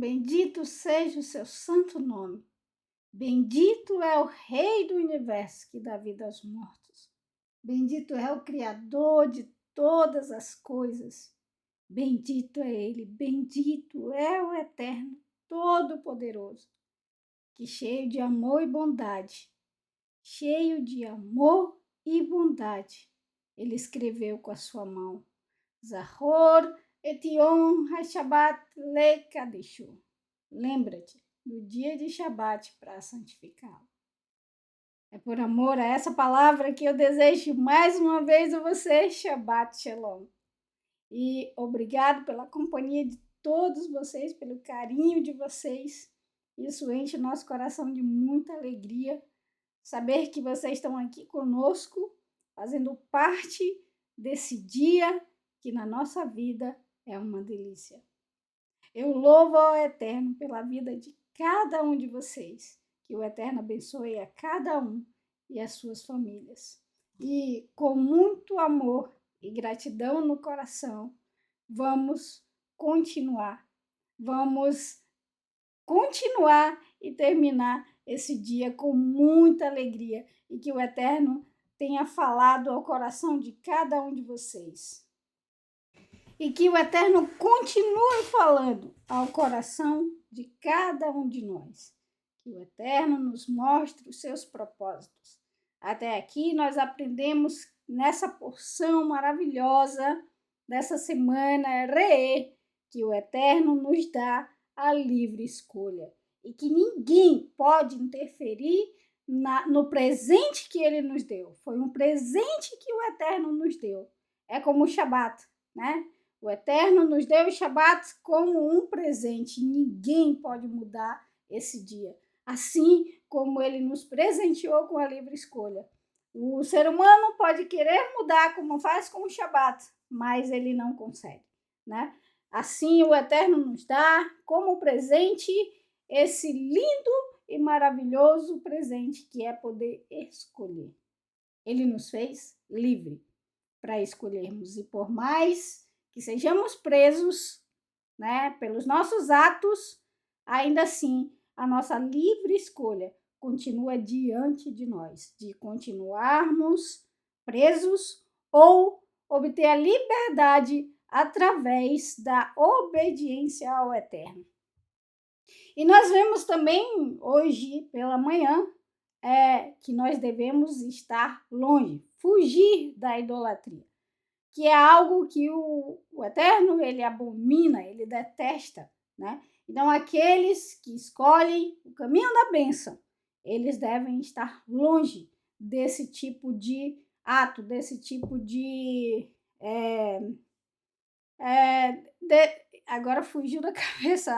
bendito seja o seu santo nome. Bendito é o Rei do universo que dá vida aos mortos. Bendito é o Criador de todas as coisas. Bendito é Ele, bendito é o Eterno, Todo-Poderoso, que cheio de amor e bondade, Ele escreveu com a sua mão. Zahor Etion HaShabbat Lekadeshu. Lembra-te do dia de Shabat para santificá-lo. É por amor a essa palavra que eu desejo mais uma vez a você Shabbat Shalom. E obrigado pela companhia de todos vocês, pelo carinho de vocês. Isso enche o nosso coração de muita alegria. Saber que vocês estão aqui conosco, fazendo parte desse dia que na nossa vida é uma delícia. Eu louvo ao Eterno pela vida de cada um de vocês. Que o Eterno abençoe a cada um e as suas famílias. E com muito amor e gratidão no coração, vamos continuar e terminar esse dia com muita alegria e que o Eterno tenha falado ao coração de cada um de vocês. E que o Eterno continue falando ao coração de cada um de nós. Que o Eterno nos mostre os seus propósitos. Até aqui nós aprendemos nessa porção maravilhosa dessa semana, que o Eterno nos dá a livre escolha. E que ninguém pode interferir no presente que ele nos deu. Foi um presente que o Eterno nos deu. É como o Shabat, né? O Eterno nos deu o Shabat como um presente. Ninguém pode mudar esse dia. Assim como ele nos presenteou com a livre escolha. O ser humano pode querer mudar como faz com o Shabat, mas ele não consegue, né? Assim o Eterno nos dá como presente esse lindo e maravilhoso presente que é poder escolher. Ele nos fez livre para escolhermos e por mais que sejamos presos, né, pelos nossos atos, ainda assim a nossa livre escolha continua diante de nós, de continuarmos presos ou obter a liberdade através da obediência ao Eterno. E nós vemos também hoje pela manhã que nós devemos estar longe, fugir da idolatria, que é algo que o Eterno ele abomina, ele detesta, né? Então aqueles que escolhem o caminho da bênção, eles devem estar longe desse tipo de ato, desse tipo de agora fugiu da cabeça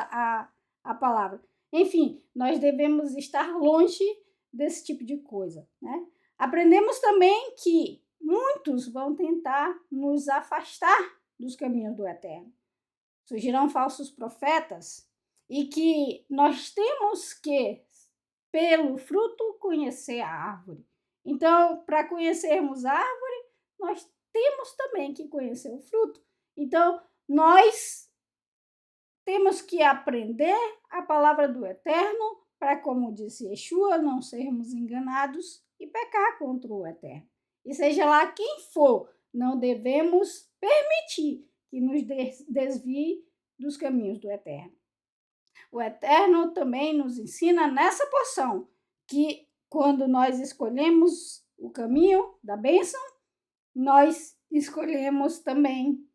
a palavra. Enfim, nós devemos estar longe desse tipo de coisa, né? Aprendemos também que muitos vão tentar nos afastar dos caminhos do Eterno. Surgirão falsos profetas e que nós temos que, pelo fruto, conhecer a árvore. Então, para conhecermos a árvore, nós temos também que conhecer o fruto. Então, nós temos que aprender a palavra do Eterno para, como disse Yeshua, não sermos enganados e pecar contra o Eterno. E seja lá quem for, não devemos permitir que nos desvie dos caminhos do Eterno. O Eterno também nos ensina nessa porção que quando nós escolhemos o caminho da bênção, nós escolhemos também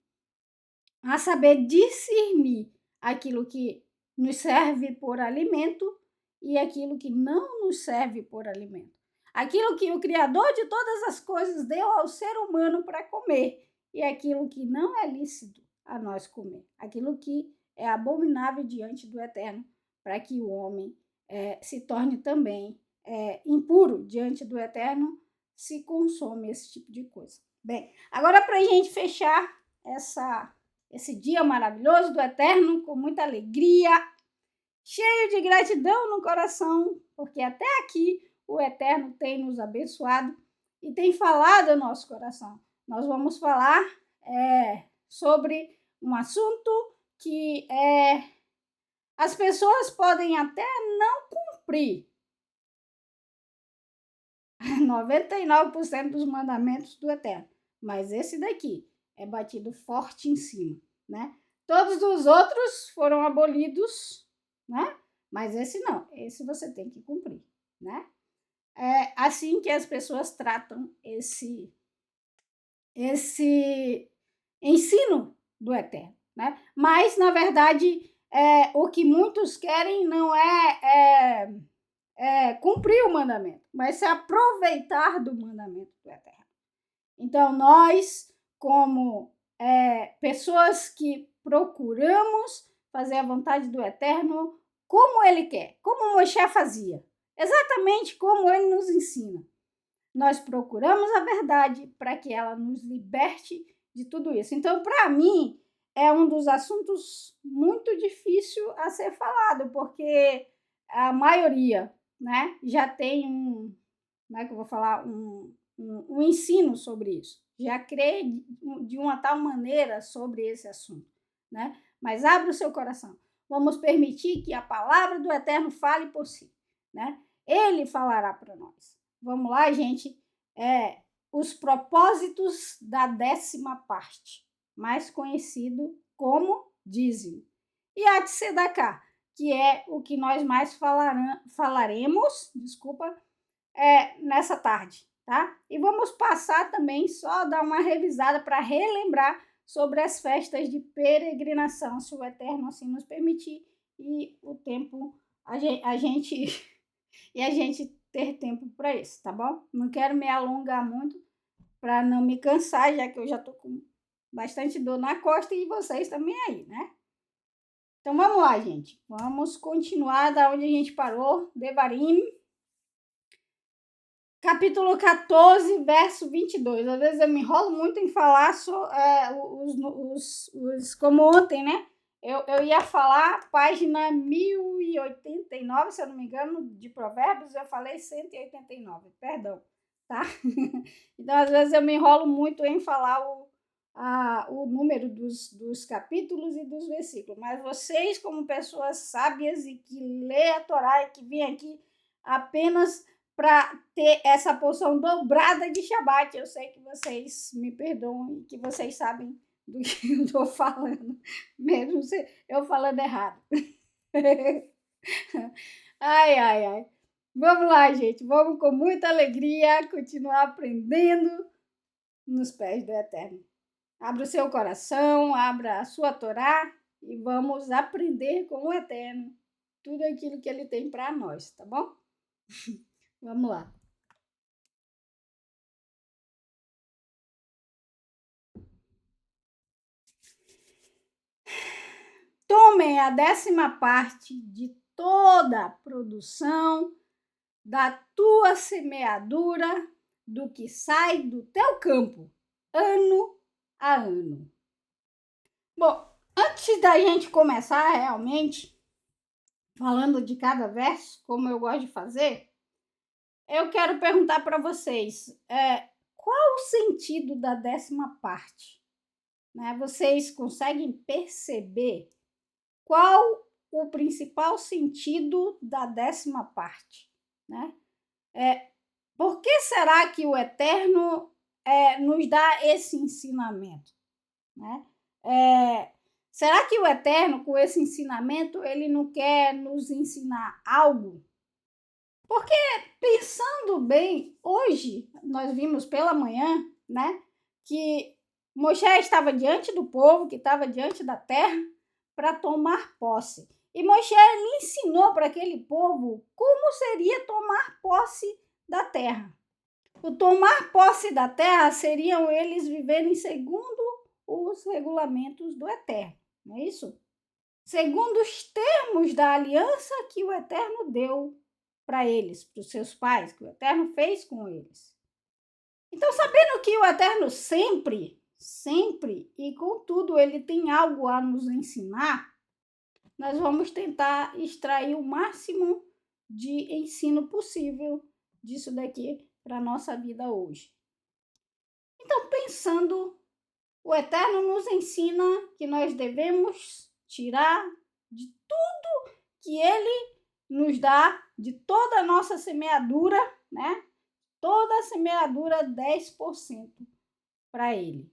a saber discernir aquilo que nos serve por alimento e aquilo que não nos serve por alimento. Aquilo que o Criador de todas as coisas deu ao ser humano para comer e aquilo que não é lícito a nós comer. Aquilo que é abominável diante do Eterno para que o homem se torne também impuro diante do Eterno se consome esse tipo de coisa. Bem, agora para a gente fechar esse dia maravilhoso do Eterno, com muita alegria, cheio de gratidão no coração, porque até aqui o Eterno tem nos abençoado e tem falado ao nosso coração. Nós vamos falar sobre um assunto que é As pessoas podem até não cumprir 99% dos mandamentos do Eterno, mas esse daqui é batido forte em cima, né? Todos os outros foram abolidos, né? Mas esse não, esse você tem que cumprir, né? É assim que as pessoas tratam esse ensino do Eterno, né? Mas, na verdade, o que muitos querem não é cumprir o mandamento, mas se aproveitar do mandamento do Eterno. Então, nós, como pessoas que procuramos fazer a vontade do Eterno como ele quer, como Moisés fazia, exatamente como ele nos ensina. Nós procuramos a verdade para que ela nos liberte de tudo isso. Então, para mim, é um dos assuntos muito difícil a ser falado, porque a maioria, né, já tem como é que eu vou falar, um ensino sobre isso. Já crê de uma tal maneira sobre esse assunto, né? Mas abra o seu coração. Vamos permitir que a palavra do Eterno fale por si, né? Ele falará para nós. Vamos lá, gente. Os propósitos da 10ª parte, mais conhecido como dízimo. E a tzedakah, que é o que nós mais falaremos, nessa tarde, tá? E vamos passar também, só dar uma revisada para relembrar sobre as festas de peregrinação, se o Eterno assim nos permitir, e o tempo, a gente ter tempo para isso, tá bom? Não quero me alongar muito para não me cansar, já que eu já tô com bastante dor na costa e vocês também aí, né? Então vamos lá, gente. Vamos continuar da onde a gente parou. Devarim, capítulo 14, verso 22. Às vezes eu me enrolo muito em falar como ontem, né? Eu ia falar página 1089, se eu não me engano, de Provérbios, eu falei 189, perdão, tá? Então, às vezes eu me enrolo muito em falar o número dos capítulos e dos versículos, mas vocês, como pessoas sábias e que lê a Torá e que vêm aqui apenas para ter essa porção dobrada de Shabat, eu sei que vocês me perdoam e que vocês sabem do que eu estou falando, mesmo eu falando errado. Ai. Vamos lá, gente. Vamos com muita alegria continuar aprendendo nos pés do Eterno. Abra o seu coração, abra a sua Torá e vamos aprender com o Eterno tudo aquilo que ele tem para nós, tá bom? Vamos lá. Tomem a 10ª parte de toda a produção da tua semeadura, do que sai do teu campo, ano a ano. Bom, antes da gente começar realmente, falando de cada verso, como eu gosto de fazer, eu quero perguntar para vocês, qual o sentido da 10ª parte? Né? Vocês conseguem perceber qual o principal sentido da 10ª parte, né? Por que será que o Eterno nos dá esse ensinamento, né? Será que o Eterno, com esse ensinamento, ele não quer nos ensinar algo? Porque, pensando bem, hoje nós vimos pela manhã, né, que Moisés estava diante do povo, que estava diante da terra, para tomar posse. E Moisés lhe ensinou para aquele povo como seria tomar posse da terra. O tomar posse da terra seriam eles viverem segundo os regulamentos do Eterno, não é isso? Segundo os termos da aliança que o Eterno deu para eles, para os seus pais, que o Eterno fez com eles. Então, sabendo que o Eterno sempre, e contudo ele tem algo a nos ensinar, nós vamos tentar extrair o máximo de ensino possível disso daqui para a nossa vida hoje. Então, pensando, o Eterno nos ensina que nós devemos tirar de tudo que ele nos dá de toda a nossa semeadura, né? Toda a semeadura, 10% para ele.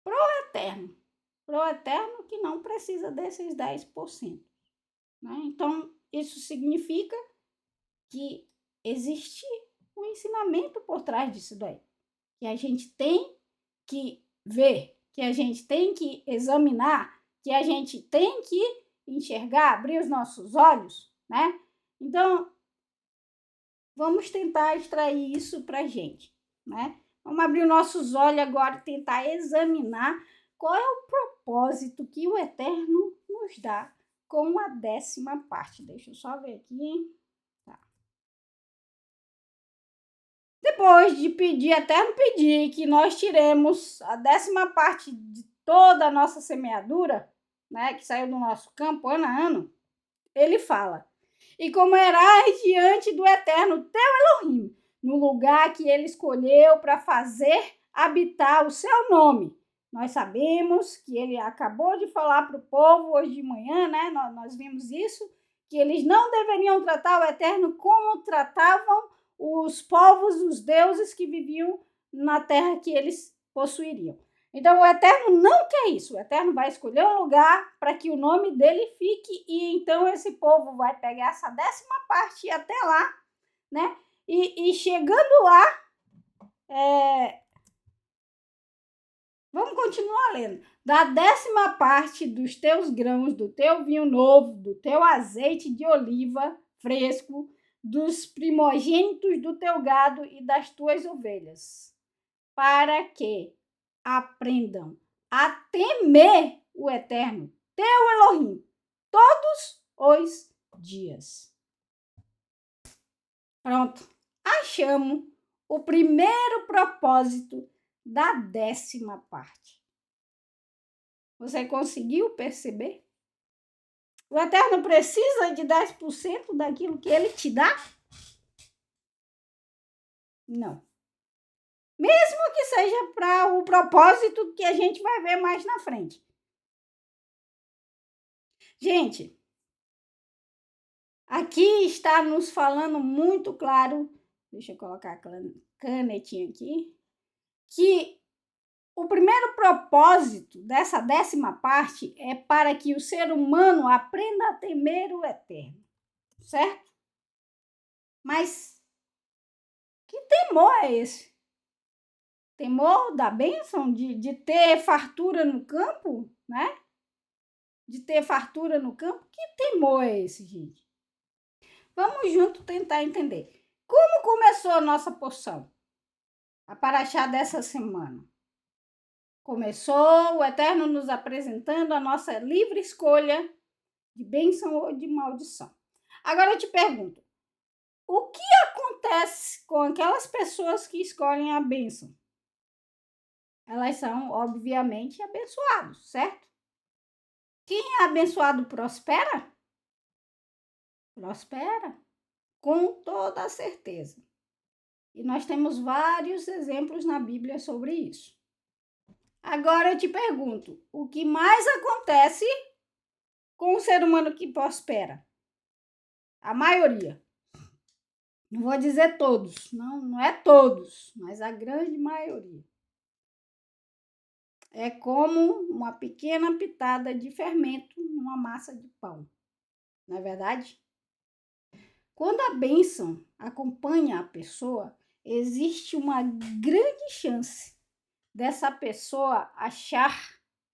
Pro eterno que não precisa desses 10%. Né? Então, isso significa que existe um ensinamento por trás disso daí, que a gente tem que ver, que a gente tem que examinar, que a gente tem que enxergar, abrir os nossos olhos, né? Então, vamos tentar extrair isso pra gente, né? Vamos abrir os nossos olhos agora e tentar examinar qual é o propósito que o Eterno nos dá com a 10ª parte. Deixa eu só ver aqui. Tá. Depois de pedir, Eterno pedir que nós tiremos a 10ª parte de toda a nossa semeadura, né, que saiu do nosso campo ano a ano, ele fala: e comerás diante do Eterno teu Elohim, no lugar que ele escolheu para fazer habitar o seu nome. Nós sabemos que ele acabou de falar para o povo hoje de manhã, né? Nós vimos isso, que eles não deveriam tratar o Eterno como tratavam os povos, os deuses que viviam na terra que eles possuiriam. Então, o Eterno não quer isso. O Eterno vai escolher um lugar para que o nome dele fique e então esse povo vai pegar essa 10ª parte e até lá, né? E chegando lá, vamos continuar lendo. Da 10ª parte dos teus grãos, do teu vinho novo, do teu azeite de oliva fresco, dos primogênitos do teu gado e das tuas ovelhas, para que aprendam a temer o Eterno, teu Elohim, todos os dias. Pronto, achamos o primeiro propósito da 10ª parte. Você conseguiu perceber? O Eterno precisa de 10% daquilo que ele te dá? Não. Mesmo que seja para o propósito que a gente vai ver mais na frente. Gente, aqui está nos falando muito claro, deixa eu colocar a canetinha aqui, que o primeiro propósito dessa 10ª parte é para que o ser humano aprenda a temer o Eterno, certo? Mas que temor é esse? Temor da bênção de ter fartura no campo, né? De ter fartura no campo? Que temor é esse, gente? Vamos junto tentar entender. Como começou a nossa porção? A paraxá dessa semana. Começou o Eterno nos apresentando a nossa livre escolha de bênção ou de maldição. Agora eu te pergunto, o que acontece com aquelas pessoas que escolhem a bênção? Elas são, obviamente, abençoados, certo? Quem é abençoado prospera? Prospera, com toda a certeza. E nós temos vários exemplos na Bíblia sobre isso. Agora eu te pergunto, o que mais acontece com o ser humano que prospera? A maioria. Não vou dizer todos, não é todos, mas a grande maioria. É como uma pequena pitada de fermento numa massa de pão. Não é verdade? Quando a bênção acompanha a pessoa, existe uma grande chance dessa pessoa achar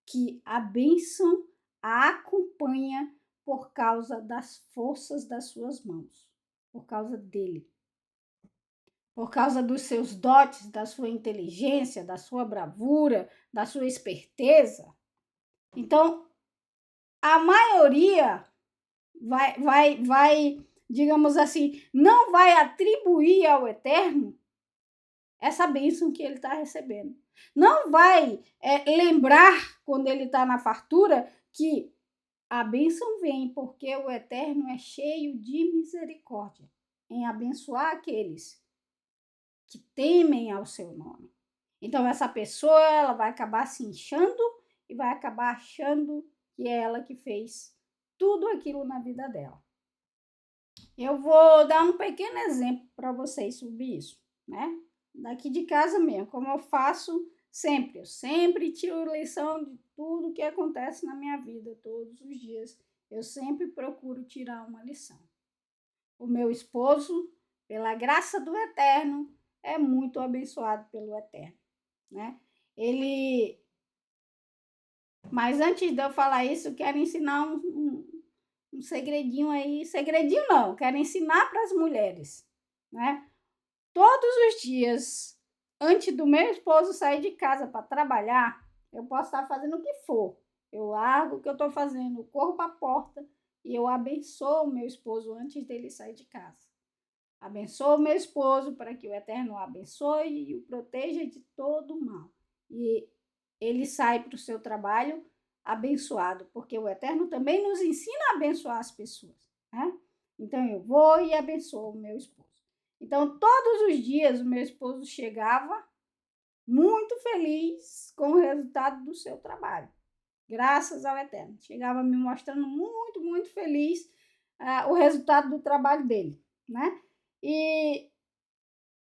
que a bênção a acompanha por causa das forças das suas mãos, por causa dele, por causa dos seus dotes, da sua inteligência, da sua bravura, da sua esperteza. Então, a maioria vai, digamos assim, não vai atribuir ao Eterno essa bênção que ele está recebendo. Não vai lembrar, quando ele está na fartura, que a bênção vem porque o Eterno é cheio de misericórdia em abençoar aqueles que temem ao seu nome. Então, essa pessoa ela vai acabar se inchando e vai acabar achando que é ela que fez tudo aquilo na vida dela. Eu vou dar um pequeno exemplo para vocês sobre isso, né? Daqui de casa mesmo, como eu faço sempre. Eu sempre tiro lição de tudo que acontece na minha vida, todos os dias. Eu sempre procuro tirar uma lição. O meu esposo, pela graça do Eterno, é muito abençoado pelo Eterno, né? Mas antes de eu falar isso, eu quero ensinar um segredinho aí. Segredinho não, quero ensinar para as mulheres, né? Todos os dias, antes do meu esposo sair de casa para trabalhar, eu posso estar fazendo o que for. Eu largo o que eu estou fazendo, corro para a porta e eu abençoo o meu esposo antes dele sair de casa. Abençoo o meu esposo para que o Eterno o abençoe e o proteja de todo o mal. E ele sai para o seu trabalho abençoado, porque o Eterno também nos ensina a abençoar as pessoas, né? Então eu vou e abençoo o meu esposo. Então todos os dias o meu esposo chegava muito feliz com o resultado do seu trabalho, graças ao Eterno. Chegava me mostrando muito feliz o resultado do trabalho dele, né? E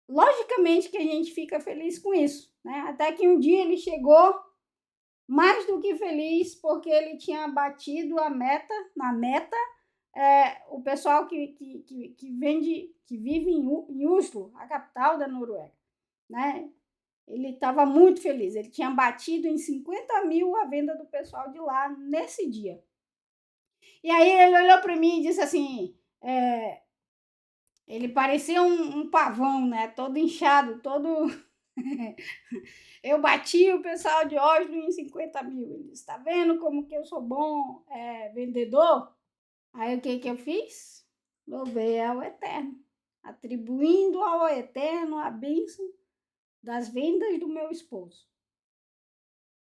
logicamente que a gente fica feliz com isso, né? Até que um dia ele chegou mais do que feliz porque ele tinha batido na meta, o pessoal que vive em Oslo, a capital da Noruega, né? Ele estava muito feliz, ele tinha batido em 50 mil a venda do pessoal de lá nesse dia. E aí ele olhou para mim e disse assim, ele parecia um pavão, né? Todo inchado, todo... Eu bati o pessoal de Oslo em 50 mil. Ele disse, tá vendo como que eu sou bom vendedor? Aí o que eu fiz? Louvei ao Eterno, atribuindo ao Eterno a bênção das vendas do meu esposo.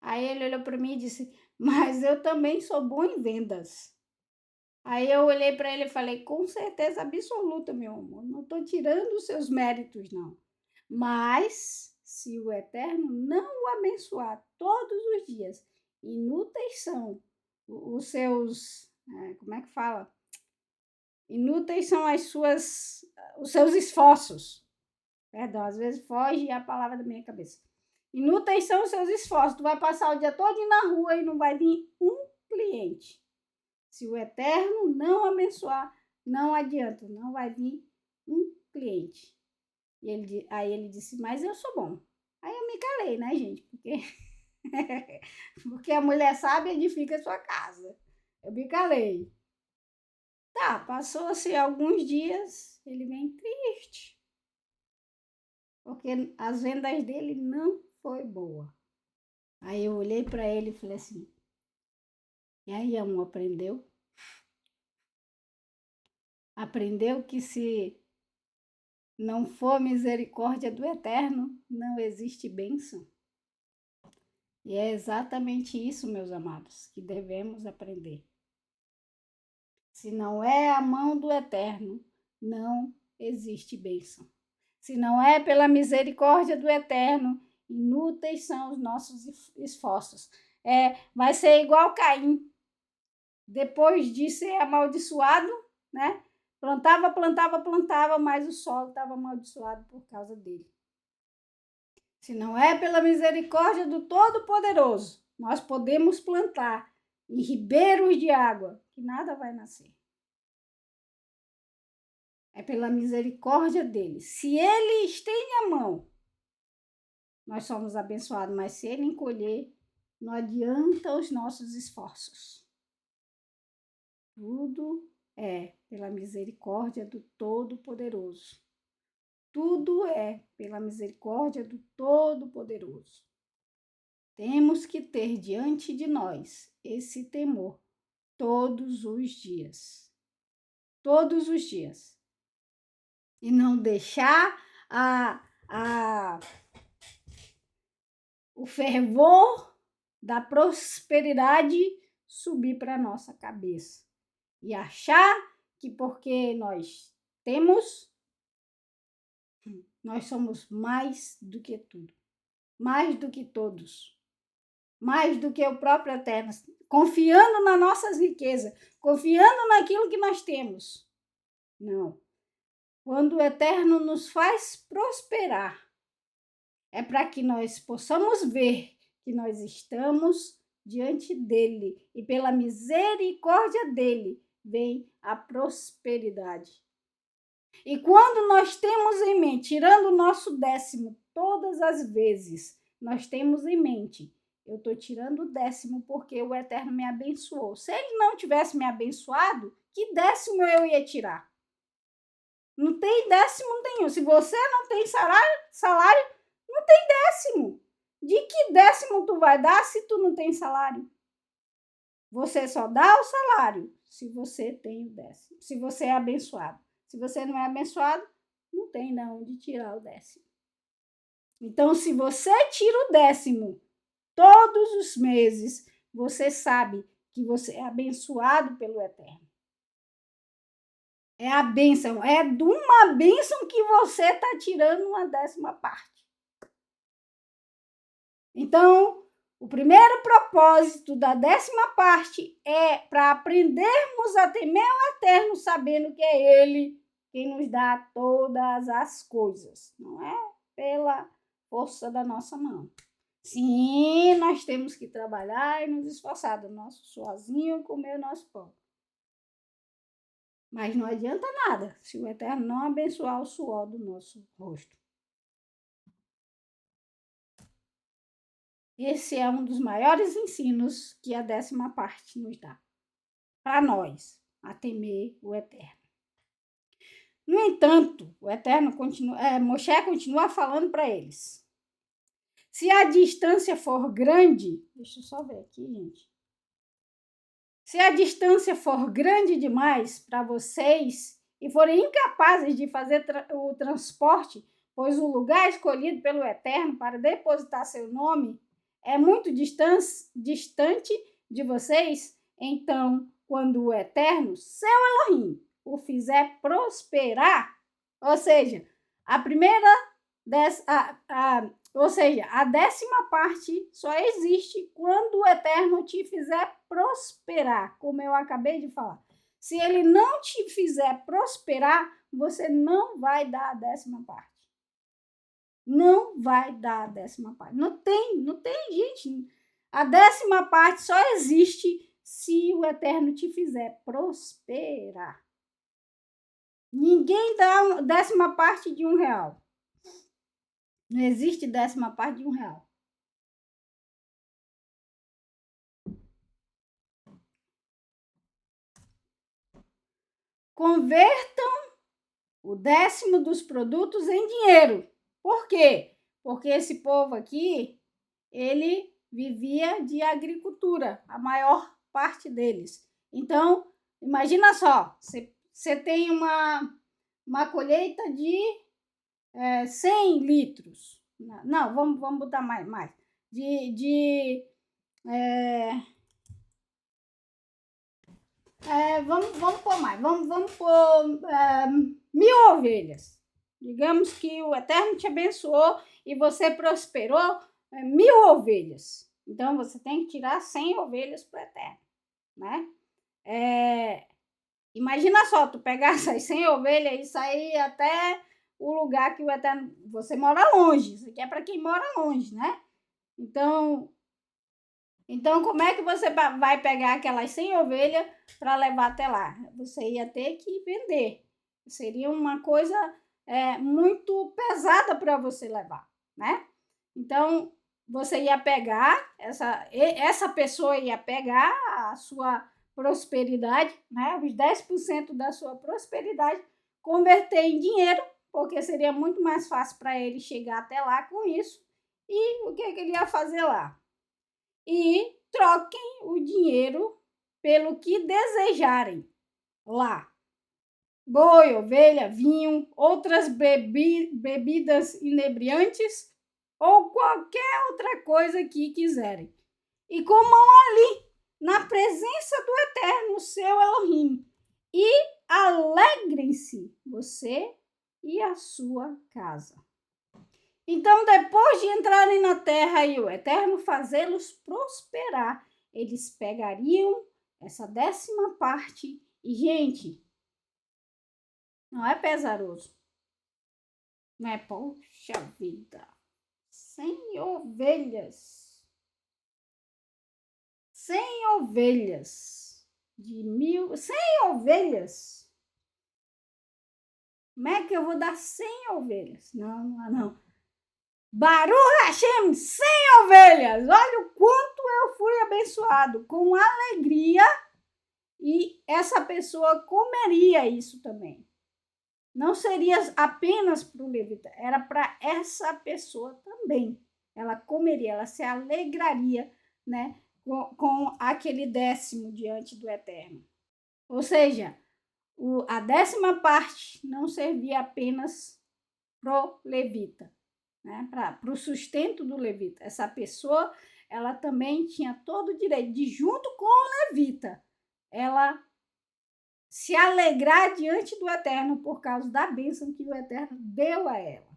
Aí ele olhou para mim e disse, mas eu também sou bom em vendas. Aí eu olhei para ele e falei, com certeza absoluta, meu amor, não estou tirando os seus méritos, não. Mas, se o Eterno não o abençoar todos os dias, inúteis são os seus, como é que fala? Inúteis são os seus esforços. Perdão, às vezes foge a palavra da minha cabeça. Inúteis são os seus esforços. Tu vai passar o dia todo na rua e não vai vir um cliente. Se o Eterno não abençoar, não adianta, não vai vir um cliente. Aí ele disse, mas eu sou bom. Aí eu me calei, né, gente? Porque a mulher sábia edifica a sua casa. Eu me calei. Tá, passou-se alguns dias, ele vem triste. Porque as vendas dele não foi boa. Aí eu olhei para ele e falei assim, e aí, amor, aprendeu? Aprendeu que se não for misericórdia do Eterno, não existe bênção? E é exatamente isso, meus amados, que devemos aprender. Se não é a mão do Eterno, não existe bênção. Se não é pela misericórdia do Eterno, inúteis são os nossos esforços. Vai ser igual Caim. Depois de ser amaldiçoado, né? Plantava, mas o solo estava amaldiçoado por causa dele. Se não é pela misericórdia do Todo-Poderoso, nós podemos plantar em ribeiros de água, que nada vai nascer. É pela misericórdia dele. Se ele estende a mão, nós somos abençoados, mas se ele encolher, não adianta os nossos esforços. Tudo é pela misericórdia do Todo-Poderoso. Tudo é pela misericórdia do Todo-Poderoso. Temos que ter diante de nós esse temor todos os dias. Todos os dias. E não deixar o fervor da prosperidade subir para a nossa cabeça. E achar que porque nós temos, nós somos mais do que tudo. Mais do que todos. mais do que o próprio Eterno, confiando nas nossas riquezas, confiando naquilo que nós temos. Não. Quando o Eterno nos faz prosperar, é para que nós possamos ver que nós estamos diante dele e pela misericórdia dele vem a prosperidade. E quando nós temos em mente, tirando o nosso 10º todas as vezes, nós temos em mente, eu estou tirando o 10º porque o Eterno me abençoou. Se ele não tivesse me abençoado, que 10º eu ia tirar? Não tem 10º nenhum. Se você não tem salário, não tem 10º. De que 10º tu vai dar se tu não tem salário? Você só dá o salário se você tem o 10º, se você é abençoado. Se você não é abençoado, não tem de onde tirar o 10º. Então, se você tira o 10º todos os meses, você sabe que você é abençoado pelo Eterno. É a bênção, é de uma bênção que você está tirando uma 10ª parte. Então, o primeiro propósito da 10ª parte é para aprendermos a temer o Eterno, sabendo que é Ele quem nos dá todas as coisas. Não é pela força da nossa mão. Sim, nós temos que trabalhar e nos esforçar do nosso sozinho comer o nosso pão. Mas não adianta nada se o Eterno não abençoar o suor do nosso rosto. Esse é um dos maiores ensinos que a 10ª parte nos dá. Para nós, a temer o Eterno. No entanto, o Eterno Moshe continua falando para eles. Se a distância for grande, deixa eu só ver aqui, gente. Se a distância for grande demais para vocês e forem incapazes de fazer o transporte, pois o lugar escolhido pelo Eterno para depositar seu nome é muito distante de vocês, então, quando o Eterno, seu Elohim, o fizer prosperar, ou seja, a 10ª parte só existe quando o Eterno te fizer prosperar, como eu acabei de falar. Se ele não te fizer prosperar, você não vai dar a 10ª parte. Não vai dar a 10ª parte. Não tem, gente. A 10ª parte só existe se o Eterno te fizer prosperar. Ninguém dá a 10ª parte de R$1. Não existe 10ª parte de R$1. Convertam o 10º dos produtos em dinheiro. Por quê? Porque esse povo aqui, ele vivia de agricultura, a maior parte deles. Então, imagina só, você tem uma colheita de 100 litros. Não, vamos botar mais. Vamos pôr mais. Vamos pôr 1.000 ovelhas. Digamos que o Eterno te abençoou e você prosperou 1.000 ovelhas. Então, você tem que tirar 100 ovelhas para o Eterno, né? Imagina só, tu pegar essas 100 ovelhas e sair até o lugar que o Eterno... Você mora longe, isso aqui é para quem mora longe, né? Então, como é que você vai pegar aquelas 100 ovelhas para levar até lá? Você ia ter que vender. Seria uma coisa muito pesada para você levar, né? Então, você ia pegar, essa pessoa ia pegar a sua prosperidade, né? Os 10% da sua prosperidade, converter em dinheiro, porque seria muito mais fácil para ele chegar até lá com isso. E o que ele ia fazer lá? E troquem o dinheiro pelo que desejarem lá. Boi, ovelha, vinho, outras bebidas inebriantes ou qualquer outra coisa que quiserem. E comam ali, na presença do Eterno, seu Elohim. E alegrem-se, você e a sua casa. Então, depois de entrarem na terra e o Eterno fazê-los prosperar, eles pegariam essa 10ª parte. E, gente, não é pesaroso. Não é, poxa vida, 100 ovelhas. 100 ovelhas. 100 ovelhas. Como é que eu vou dar 100 ovelhas? Não. Baruch Hashem, 100 ovelhas. Olha o quanto eu fui abençoado, com alegria, e essa pessoa comeria isso também. Não seria apenas para o levita, era para essa pessoa também. Ela comeria, ela se alegraria, né, com aquele 10º diante do Eterno. Ou seja, a 10ª parte não servia apenas pro levita, né, para o sustento do levita. Essa pessoa, ela também tinha todo o direito de, junto com o levita, ela se alegrar diante do Eterno por causa da bênção que o Eterno deu a ela.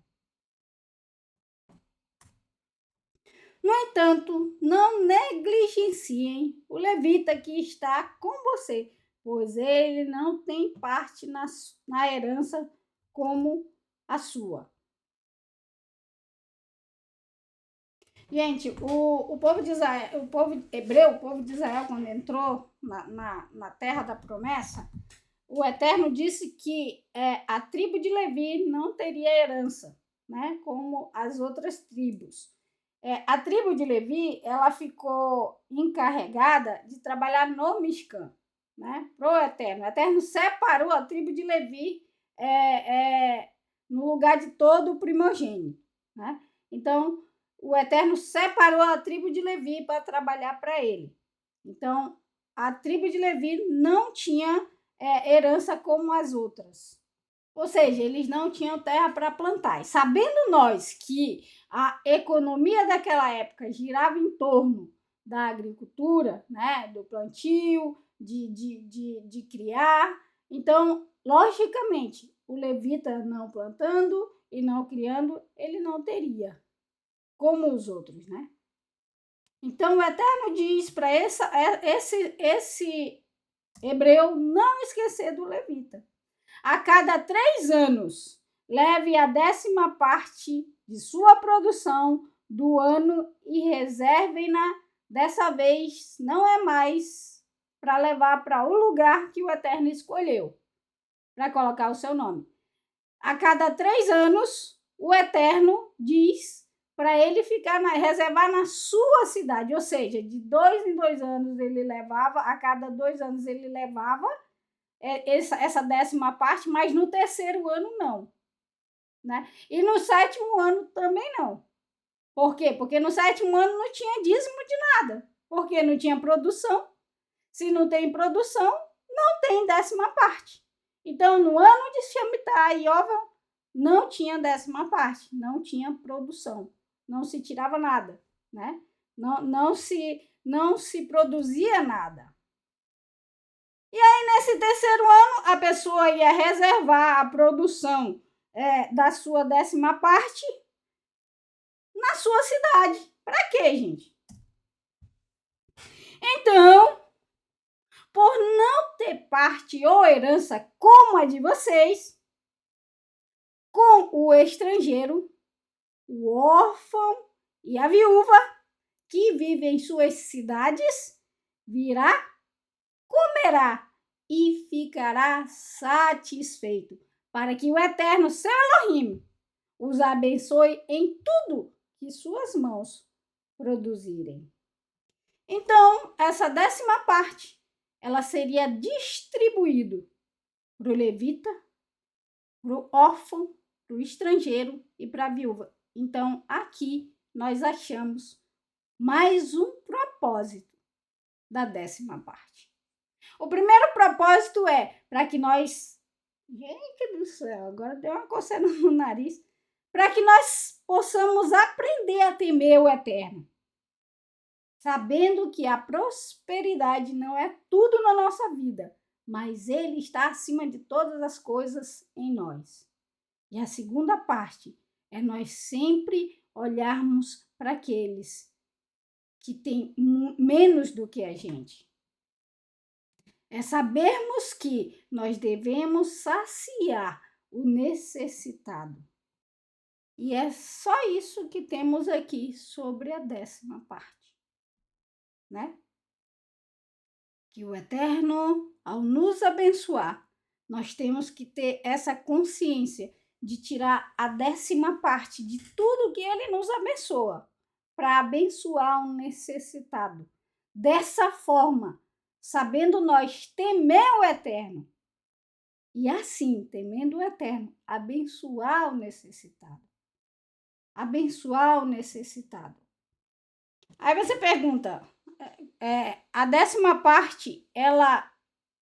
No entanto, não negligenciem o levita que está com você, pois ele não tem parte na herança como a sua. Gente, o povo de Israel, o povo hebreu, o povo de Israel, quando entrou na terra da promessa, o Eterno disse que a tribo de Levi não teria herança, né, como as outras tribos. A tribo de Levi, ela ficou encarregada de trabalhar no Mishkan, né, pro Eterno. O Eterno separou a tribo de Levi no lugar de todo o primogênito, né? Então, o Eterno separou a tribo de Levi para trabalhar para ele. Então, a tribo de Levi não tinha herança como as outras. Ou seja, eles não tinham terra para plantar. E sabendo nós que a economia daquela época girava em torno da agricultura, né, do plantio, de criar, então, logicamente, o levita não plantando e não criando, ele não teria, como os outros, né? Então, o Eterno diz para esse hebreu não esquecer do levita. A cada 3 anos, leve a 10ª parte de sua produção do ano e reservem-na. Dessa vez, não é mais para levar para o lugar que o Eterno escolheu, para colocar o seu nome. A cada 3 anos, o Eterno diz para ele reservar na sua cidade, ou seja, de 2 em 2 anos ele levava, a cada 2 anos ele levava essa 10ª parte, mas no 3º ano não, né? E no 7º ano também não. Por quê? Porque no 7º ano não tinha dízimo de nada, porque não tinha produção. Se não tem produção, não tem 10ª parte. Então, no ano de Shemitah e Yovel, não tinha 10ª parte, não tinha produção, não se tirava nada, né? Não se produzia nada. E aí, nesse 3º ano, a pessoa ia reservar a produção da sua 10ª parte na sua cidade. Para quê, gente? Então, por não ter parte ou herança como a de vocês, com o estrangeiro, o órfão e a viúva que vivem em suas cidades, virá, comerá e ficará satisfeito, para que o Eterno, seu Elohim, os abençoe em tudo que suas mãos produzirem. Então, essa 10ª parte, ela seria distribuída para o levita, para o órfão, para o estrangeiro e para a viúva. Então, aqui nós achamos mais um propósito da 10ª parte. O primeiro propósito é para que nós... Gente do céu, agora deu uma coceira no nariz. Para que nós possamos aprender a temer o Eterno, sabendo que a prosperidade não é tudo na nossa vida, mas Ele está acima de todas as coisas em nós. E a segunda parte é nós sempre olharmos para aqueles que têm menos do que a gente. É sabermos que nós devemos saciar o necessitado. E é só isso que temos aqui sobre a 10ª parte, né? Que o Eterno, ao nos abençoar, nós temos que ter essa consciência de tirar a 10ª parte de tudo que Ele nos abençoa, para abençoar o necessitado. Dessa forma, sabendo nós temer o Eterno, e assim, temendo o Eterno, abençoar o necessitado. Abençoar o necessitado. Aí você pergunta, a 10ª parte, ela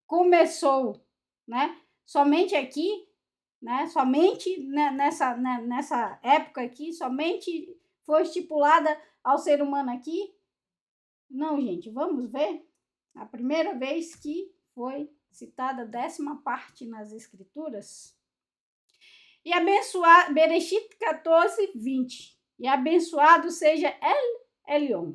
começou, né, somente aqui, né, somente nessa época aqui, somente foi estipulada ao ser humano aqui? Não, gente, vamos ver. A primeira vez que foi citada a 10ª parte nas Escrituras. E abençoar, Bereshit 14, 20. E abençoado seja Elion,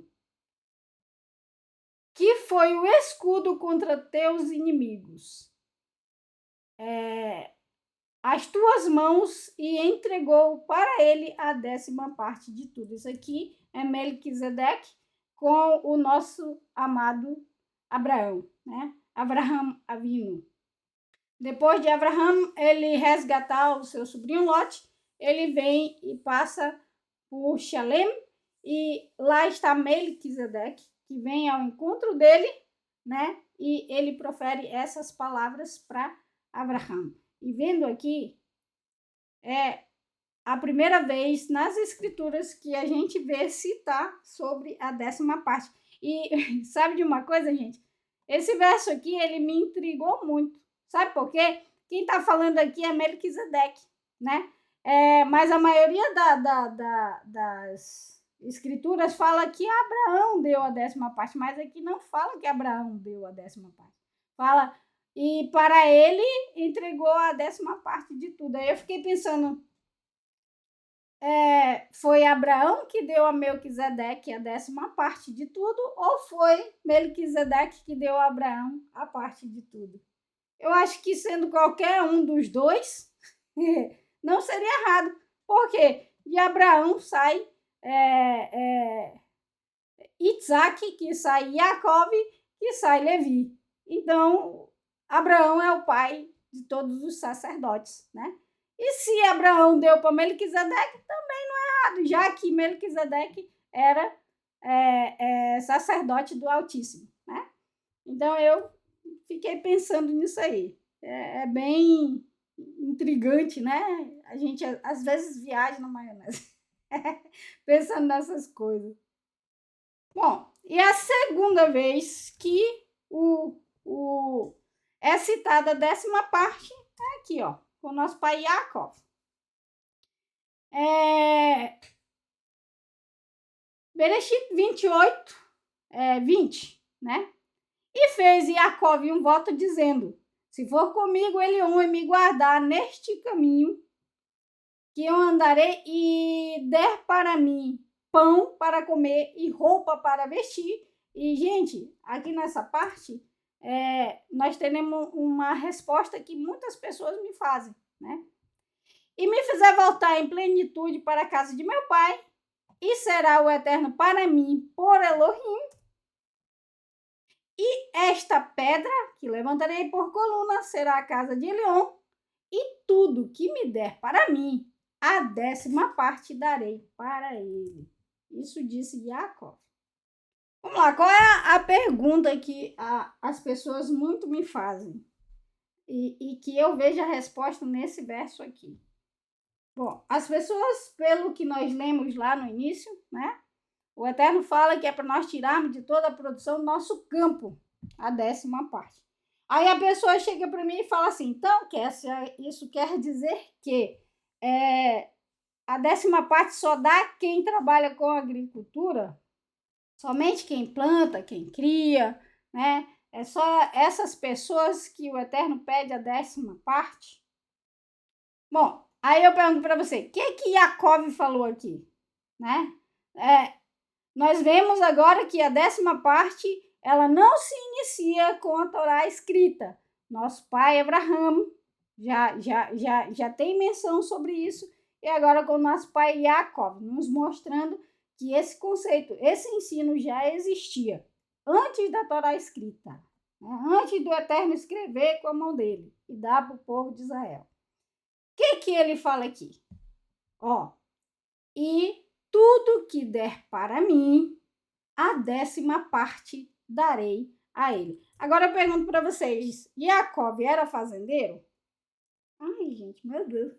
que foi o escudo contra teus inimigos. As tuas mãos e entregou para ele a 10ª parte de tudo. Isso aqui é Melquisedeque com o nosso amado Abraão, né? Abraham Avinu. Depois de Abraham, ele resgatar o seu sobrinho Lot, ele vem e passa por Shalem, e lá está Melquisedeque, que vem ao encontro dele, né? E ele profere essas palavras para Abraham. E vendo aqui, é a primeira vez nas Escrituras que a gente vê citar sobre a 10ª parte. E sabe de uma coisa, gente? Esse verso aqui, ele me intrigou muito. Sabe por quê? Quem está falando aqui é Melquisedeque, né? Mas a maioria das Escrituras fala que Abraão deu a 10ª parte, mas aqui não fala que Abraão deu a 10ª parte. Fala, e para ele entregou a 10ª parte de tudo. Aí eu fiquei pensando, foi Abraão que deu a Melquisedeque a 10ª parte de tudo, ou foi Melquisedeque que deu a Abraão a parte de tudo? Eu acho que sendo qualquer um dos dois, não seria errado. Por quê? De Abraão sai Isaac, que sai Jacob, que sai Levi. Então, Abraão é o pai de todos os sacerdotes, né? E se Abraão deu para Melquisedeque, também não é errado, já que Melquisedeque era sacerdote do Altíssimo, né? Então, eu fiquei pensando nisso aí. É bem intrigante, né? A gente, às vezes, viaja na maionese, pensando nessas coisas. Bom, e a segunda vez que é citada a 10ª parte é aqui, ó, com o nosso pai Jacob. Bereshit 28, 20, né? E fez Jacob um voto dizendo, se for comigo, Elion e me guardar neste caminho que eu andarei e der para mim pão para comer e roupa para vestir. E, gente, aqui nessa parte, nós teremos uma resposta que muitas pessoas me fazem, né? E me fizer voltar em plenitude para a casa de meu pai, e será o Eterno para mim por Elohim. E esta pedra que levantarei por coluna será a casa de Elion, e tudo que me der para mim, a 10ª parte darei para ele. Isso disse Jacob. Vamos lá, qual é a pergunta que as pessoas muito me fazem? E que eu vejo a resposta nesse verso aqui. Bom, as pessoas, pelo que nós lemos lá no início, né? O Eterno fala que é para nós tirarmos de toda a produção do nosso campo a 10ª parte. Aí a pessoa chega para mim e fala assim, então, isso quer dizer que a 10ª parte só dá quem trabalha com agricultura? Somente quem planta, quem cria, né? É só essas pessoas que o Eterno pede a 10ª parte? Bom, Aí eu pergunto para você, o que Yaakov falou aqui? Né? Nós vemos agora que a 10ª parte, ela não se inicia com a Torá escrita. Nosso pai Abraão já tem menção sobre isso, e agora com o nosso pai Yaakov, nos mostrando que esse conceito, esse ensino já existia antes da Torá escrita, né? Antes do Eterno escrever com a mão dele e dar para o povo de Israel. O que ele fala aqui? E tudo que der para mim, a 10ª parte darei a ele. Agora eu pergunto para vocês, Yaakov era fazendeiro? Ai, gente, meu Deus.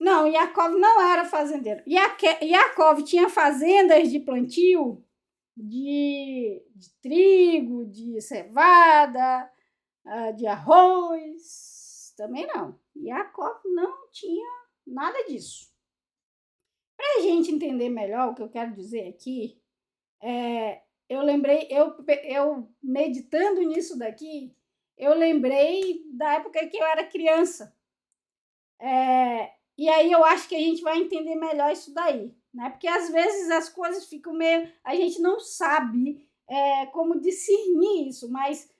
Não, Yaakov não era fazendeiro. Yaakov tinha fazendas de plantio de trigo, de cevada, de arroz. Também não. Yaakov não tinha nada disso. Para a gente entender melhor o que eu quero dizer aqui, eu lembrei, eu meditando nisso daqui, eu lembrei da época que eu era criança. E aí eu acho que a gente vai entender melhor isso daí, né? Porque às vezes as coisas ficam meio... A gente não sabe como discernir isso, mas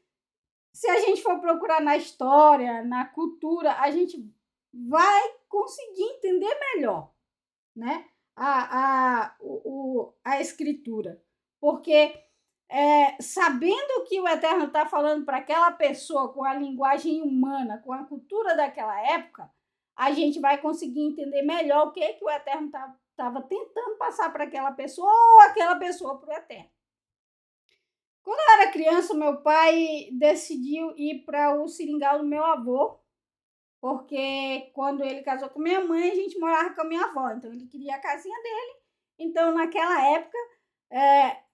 se a gente for procurar na história, na cultura, a gente vai conseguir entender melhor, né? A escritura. Porque sabendo que o Eterno está falando para aquela pessoa com a linguagem humana, com a cultura daquela época, a gente vai conseguir entender melhor o que o Eterno estava tentando passar para aquela pessoa ou aquela pessoa para o Eterno. Quando eu era criança, meu pai decidiu ir para o seringal do meu avô, porque quando ele casou com minha mãe, a gente morava com a minha avó, então ele queria a casinha dele. Então, naquela época,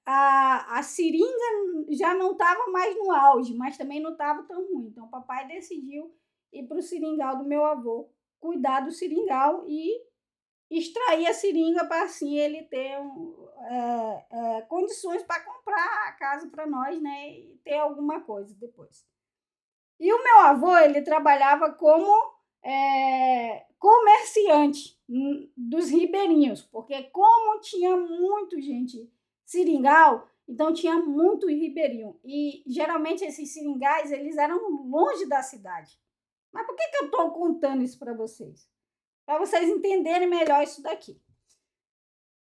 a seringa já não estava mais no auge, mas também não estava tão ruim. Então, o papai decidiu ir para o seringal do meu avô, cuidar do seringal e extrair a seringa para assim ele ter condições para comprar a casa para nós, né, e ter alguma coisa depois. E o meu avô, ele trabalhava como comerciante dos ribeirinhos, porque como tinha muito gente seringal, então tinha muito ribeirinho. E geralmente esses seringais, eles eram longe da cidade. Mas por que eu estou contando isso para vocês? Para vocês entenderem melhor isso daqui.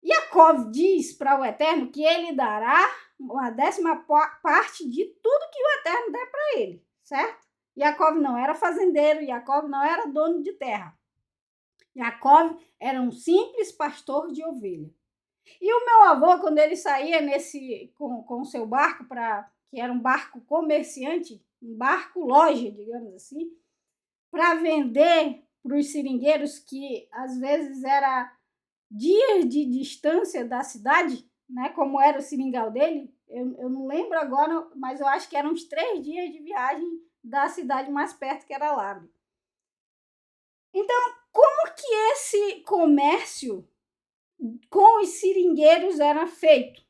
Yaakov diz para o Eterno que ele dará a 10ª parte de tudo que o Eterno der para ele, certo? Yaakov não era fazendeiro, Yaakov não era dono de terra. Yaakov era um simples pastor de ovelha. E o meu avô, quando ele saía com o seu barco, que era um barco comerciante, um barco loja, digamos assim, para vender para os seringueiros, que às vezes era dias de distância da cidade, né, como era o seringal dele, eu não lembro agora, mas eu acho que eram uns 3 dias de viagem da cidade mais perto, que era Labre. Então, como que esse comércio com os seringueiros era feito?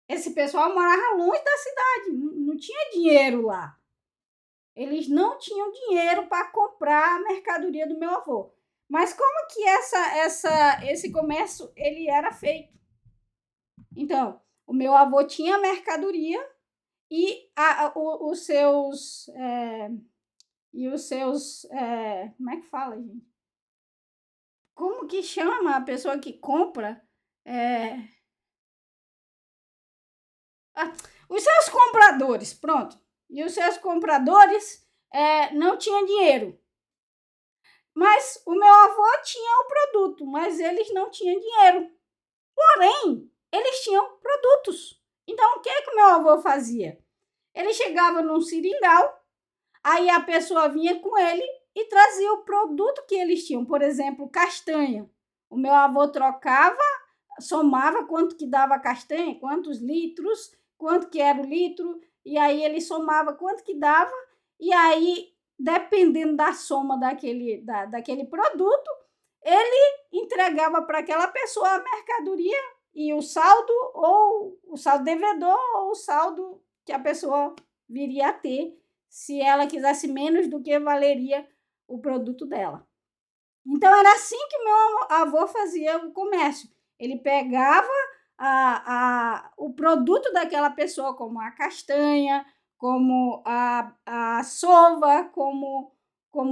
Esse pessoal morava longe da cidade, não tinha dinheiro lá. Eles não tinham dinheiro para comprar a mercadoria do meu avô. Mas como que esse comércio ele era feito? Então, o meu avô tinha mercadoria e os seus... como é que fala, gente? Como que chama a pessoa que compra? Os seus compradores, pronto. E os seus compradores não tinham dinheiro. Mas o meu avô tinha o produto, mas eles não tinham dinheiro. Porém, eles tinham produtos. Então, o que o meu avô fazia? Ele chegava num seringal, aí a pessoa vinha com ele e trazia o produto que eles tinham. Por exemplo, castanha. O meu avô trocava, somava quanto que dava a castanha, quantos litros, quanto que era o litro, e aí ele somava quanto que dava, e aí, dependendo da soma daquele produto, ele entregava para aquela pessoa a mercadoria e o saldo, ou o saldo devedor, ou o saldo que a pessoa viria a ter se ela quisesse menos do que valeria o produto dela. Então, era assim que meu avô fazia o comércio. Ele pegava o produto daquela pessoa, como a castanha, como a sova, como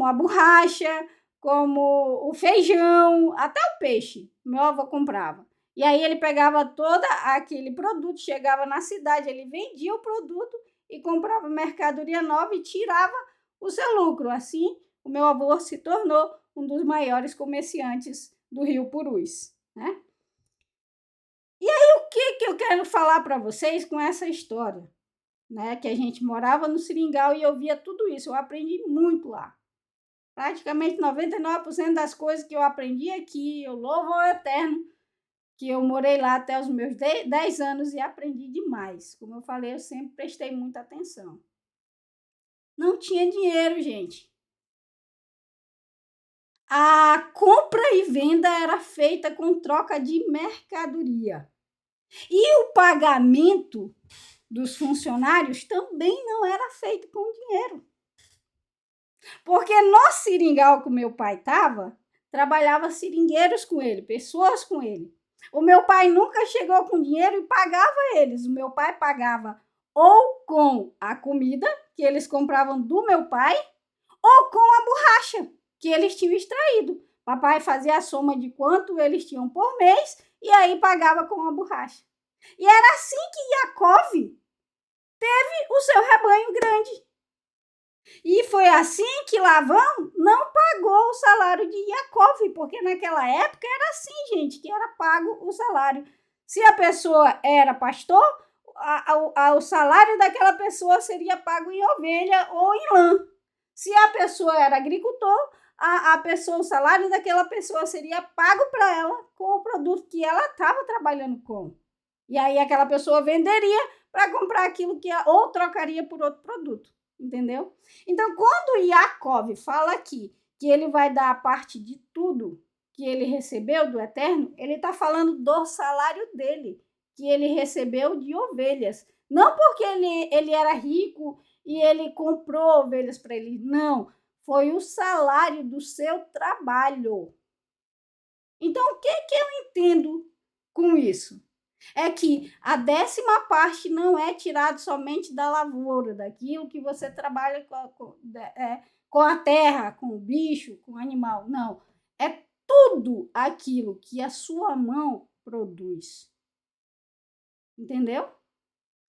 a borracha, como o feijão, até o peixe, meu avô comprava. E aí ele pegava todo aquele produto, chegava na cidade, ele vendia o produto e comprava mercadoria nova e tirava o seu lucro. Assim, o meu avô se tornou um dos maiores comerciantes do Rio Purus, né? E aí, o que eu quero falar para vocês com essa história? Né? Que a gente morava no Seringal e eu via tudo isso, eu aprendi muito lá. Praticamente 99% das coisas que eu aprendi aqui, eu louvo ao Eterno, que eu morei lá até os meus 10 anos e aprendi demais. Como eu falei, eu sempre prestei muita atenção. Não tinha dinheiro, gente. A compra e venda era feita com troca de mercadoria. E o pagamento dos funcionários também não era feito com dinheiro. Porque no seringal que o meu pai estava, trabalhava seringueiros com ele, pessoas com ele. O meu pai nunca chegou com dinheiro e pagava eles. O meu pai pagava ou com a comida que eles compravam do meu pai ou com a borracha que eles tinham extraído. Papai fazia a soma de quanto eles tinham por mês e aí pagava com a borracha. E era assim que Yaakov teve o seu rebanho grande. E foi assim que Lavão não pagou o salário de Yaakov, porque naquela época era assim, gente, que era pago o salário. Se a pessoa era pastor, o salário daquela pessoa seria pago em ovelha ou em lã. Se a pessoa era agricultor, o salário daquela pessoa seria pago para ela com o produto que ela estava trabalhando com. E aí aquela pessoa venderia para comprar aquilo que ou trocaria por outro produto. Entendeu? Então, quando Yaakov fala aqui que ele vai dar a parte de tudo que ele recebeu do Eterno, ele está falando do salário dele, que ele recebeu de ovelhas. Não porque ele era rico e ele comprou ovelhas para ele. Não, foi o salário do seu trabalho. Então, o que eu entendo com isso? É que a 10ª parte não é tirada somente da lavoura, daquilo que você trabalha com a terra, com o bicho, com o animal. Não. É tudo aquilo que a sua mão produz. Entendeu?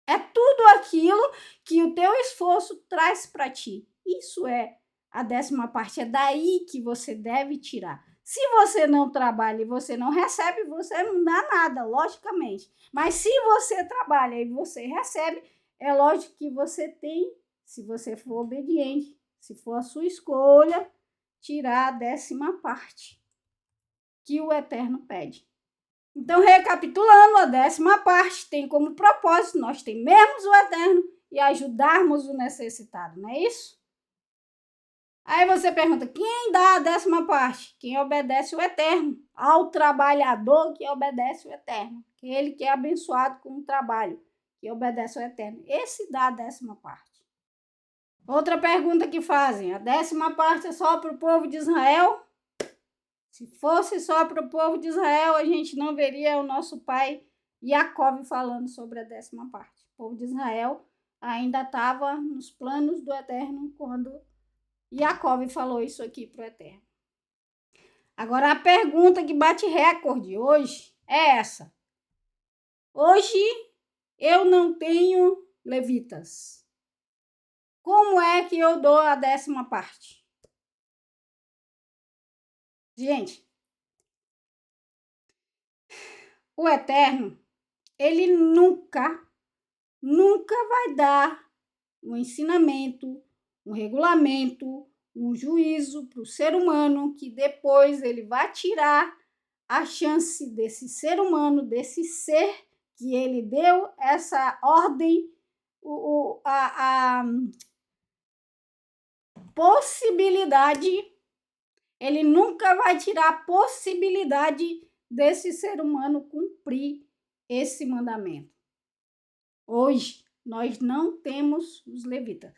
É tudo aquilo que o teu esforço traz para ti. Isso é a 10ª parte. É daí que você deve tirar. Se você não trabalha e você não recebe, você não dá nada, logicamente. Mas se você trabalha e você recebe, é lógico que você tem, se você for obediente, se for a sua escolha, tirar a 10ª parte que o Eterno pede. Então, recapitulando, a 10ª parte tem como propósito nós temermos o Eterno e ajudarmos o necessitado, não é isso? Aí você pergunta, quem dá a 10ª parte? Quem obedece o Eterno, ao trabalhador que obedece o Eterno, aquele que é abençoado com o trabalho, que obedece o Eterno. Esse dá a 10ª parte. Outra pergunta que fazem, a 10ª parte é só para o povo de Israel? Se fosse só para o povo de Israel, a gente não veria o nosso pai Yaakov falando sobre a 10ª parte. O povo de Israel ainda estava nos planos do Eterno quando Yaakov falou isso aqui para o Eterno. Agora, a pergunta que bate recorde hoje é essa. Hoje eu não tenho levitas. Como é que eu dou a 10ª parte? Gente, o Eterno, ele nunca vai dar um ensinamento, um regulamento, um juízo para o ser humano que depois ele vai tirar a chance desse ser humano, desse ser que ele deu essa ordem, a possibilidade, ele nunca vai tirar a possibilidade desse ser humano cumprir esse mandamento. Hoje, nós não temos os levitas.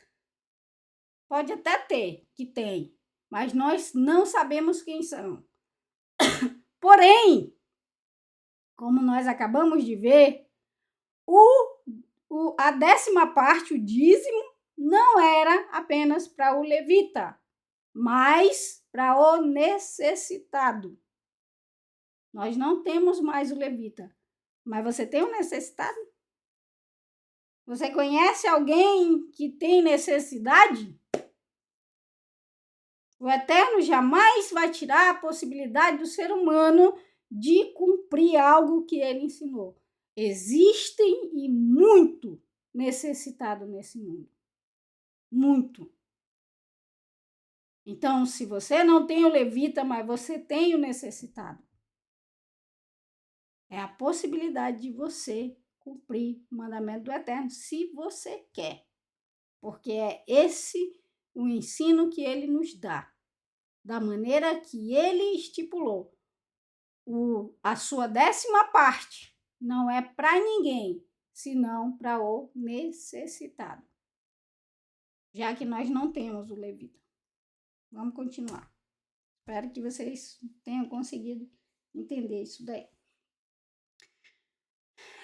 Pode até ter, que tem, mas nós não sabemos quem são. Porém, como nós acabamos de ver, a 10ª parte, o dízimo, não era apenas para o levita, mas para o necessitado. Nós não temos mais o levita, mas você tem um necessitado? Você conhece alguém que tem necessidade? O Eterno jamais vai tirar a possibilidade do ser humano de cumprir algo que ele ensinou. Existem e muito necessitado nesse mundo. Muito. Então, se você não tem o levita, mas você tem o necessitado, é a possibilidade de você cumprir o mandamento do Eterno, se você quer. Porque é esse o ensino que ele nos dá, da maneira que ele estipulou. A sua 10ª parte não é para ninguém, senão para o necessitado. Já que nós não temos o levita. Vamos continuar. Espero que vocês tenham conseguido entender isso daí.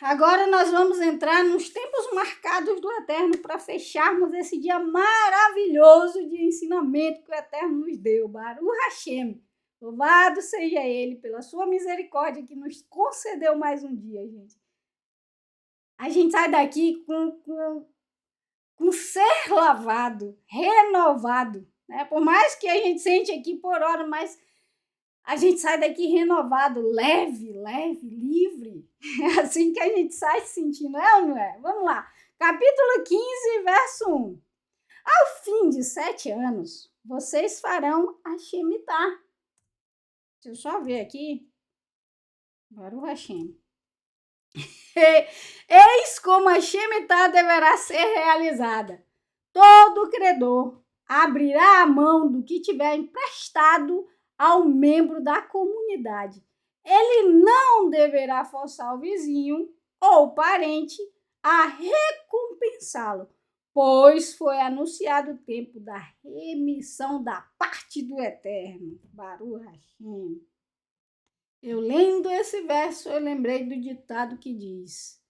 Agora nós vamos entrar nos tempos marcados do Eterno para fecharmos esse dia maravilhoso de ensinamento que o Eterno nos deu. Baruch Hashem. Louvado seja Ele pela sua misericórdia que nos concedeu mais um dia, gente. A gente sai daqui com ser lavado, renovado, né? Por mais que a gente sente aqui por hora, mas a gente sai daqui renovado, leve, livre. É assim que a gente sai se sentindo, é ou não é? Vamos lá. Capítulo 15, verso 1. Ao fim de 7 anos, vocês farão a Shemitah. Deixa eu só ver aqui. Baruch Hashem. Eis como a Shemitah deverá ser realizada. Todo credor abrirá a mão do que tiver emprestado ao membro da comunidade. Ele não deverá forçar o vizinho ou parente a recompensá-lo, pois foi anunciado o tempo da remissão da parte do Eterno. Baruch Hashem. Eu lendo esse verso, eu lembrei do ditado que diz: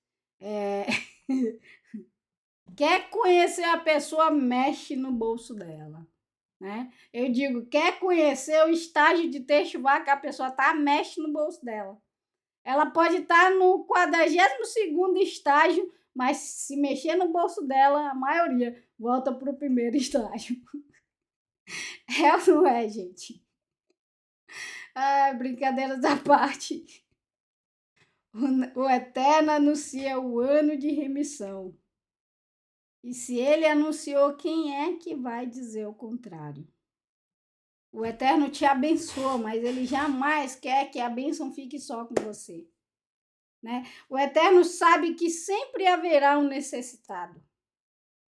quer conhecer a pessoa, mexe no bolso dela. Né? Eu digo, quer conhecer o estágio de techuvá que a pessoa tá, mexe no bolso dela. Ela pode estar no 42º estágio, mas se mexer no bolso dela, a maioria volta para o primeiro estágio. É ou não é, gente? Brincadeiras à parte. O Eterno anuncia o ano de remissão. E se ele anunciou, quem é que vai dizer o contrário? O Eterno te abençoa, mas ele jamais quer que a bênção fique só com você. Né? O Eterno sabe que sempre haverá um necessitado,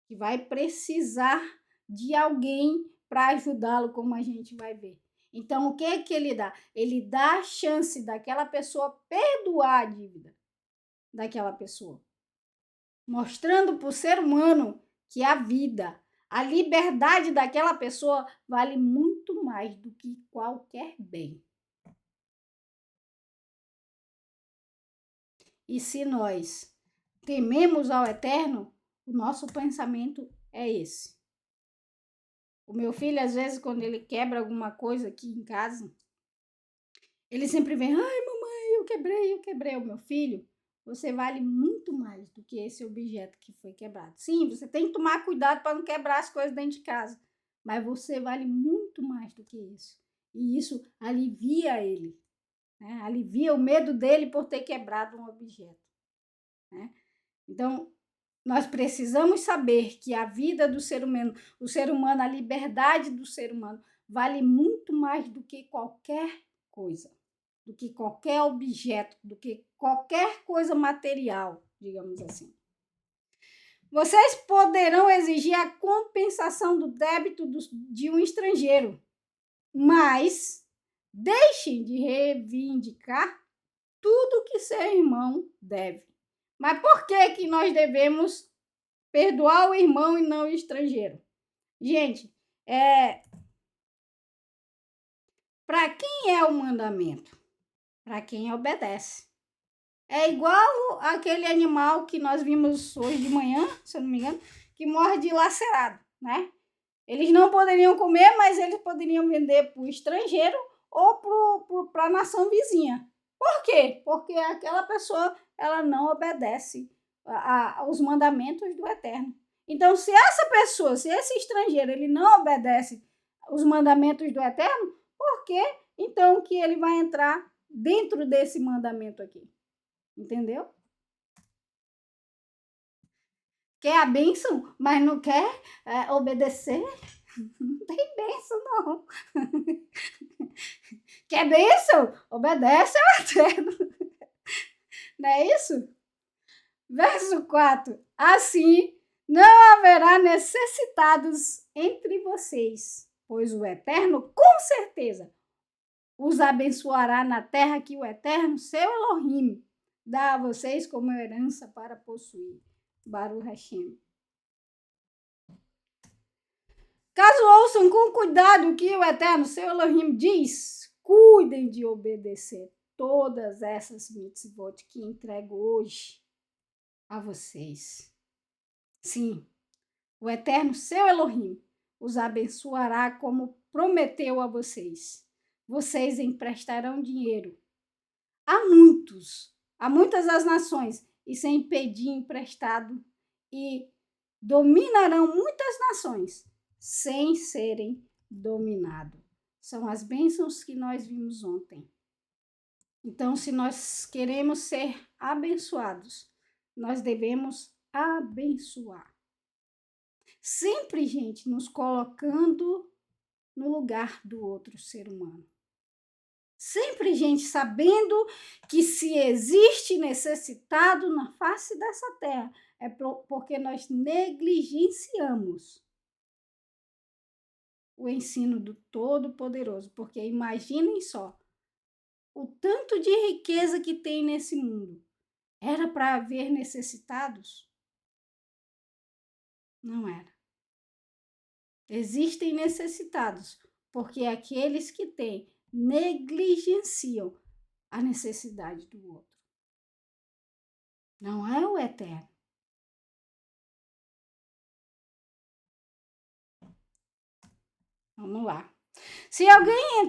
que vai precisar de alguém para ajudá-lo, como a gente vai ver. Então, o que ele dá? Ele dá a chance daquela pessoa perdoar a dívida daquela pessoa, mostrando para o ser humano que a vida, a liberdade daquela pessoa vale muito mais do que qualquer bem. E se nós tememos ao Eterno, o nosso pensamento é esse. O meu filho, às vezes, quando ele quebra alguma coisa aqui em casa, ele sempre vem, ai, mamãe, eu quebrei. O meu filho, você vale muito mais do que esse objeto que foi quebrado. Sim, você tem que tomar cuidado para não quebrar as coisas dentro de casa, mas você vale muito mais do que isso. E isso alivia ele, né? Alivia o medo dele por ter quebrado um objeto. Né? Então, nós precisamos saber que a vida do ser humano, a liberdade do ser humano, vale muito mais do que qualquer coisa, do que qualquer objeto, do que qualquer coisa material, digamos assim. Vocês poderão exigir a compensação do débito de um estrangeiro, mas deixem de reivindicar tudo que seu irmão deve. Mas por que nós devemos perdoar o irmão e não o estrangeiro? Gente, Para quem é o mandamento? Para quem obedece. É igual aquele animal que nós vimos hoje de manhã, se eu não me engano, que morre dilacerado, né? Eles não poderiam comer, mas eles poderiam vender para o estrangeiro ou para a nação vizinha. Por quê? Porque aquela pessoa ela não obedece aos mandamentos do Eterno. Então, se essa pessoa, se esse estrangeiro, ele não obedece os mandamentos do Eterno, por que então que ele vai entrar dentro desse mandamento aqui? Entendeu? Quer a bênção, mas não quer obedecer? Não tem bênção, não. Quer bênção? Obedece ao Eterno. Não é isso? Verso 4. Assim, não haverá necessitados entre vocês, pois o Eterno, com certeza, os abençoará na terra que o Eterno, seu Elohim, dá a vocês como herança para possuir. Baruch Hashem. Caso ouçam com cuidado o que o Eterno, seu Elohim, diz, cuidem de obedecer todas essas mitzvot que entrego hoje a vocês. Sim, o Eterno, seu Elohim, os abençoará como prometeu a vocês. Vocês emprestarão dinheiro a muitas das nações, e sem pedir emprestado, e dominarão muitas nações, sem serem dominados. São as bênçãos que nós vimos ontem. Então, se nós queremos ser abençoados, nós devemos abençoar. Sempre, gente, nos colocando no lugar do outro ser humano. Sempre, gente, sabendo que se existe necessitado na face dessa terra, é porque nós negligenciamos o ensino do Todo-Poderoso. Porque imaginem só, o tanto de riqueza que tem nesse mundo. Era para haver necessitados? Não era. Existem necessitados, porque aqueles que têm negligenciam a necessidade do outro. Não é o Eterno. Vamos lá. Se alguém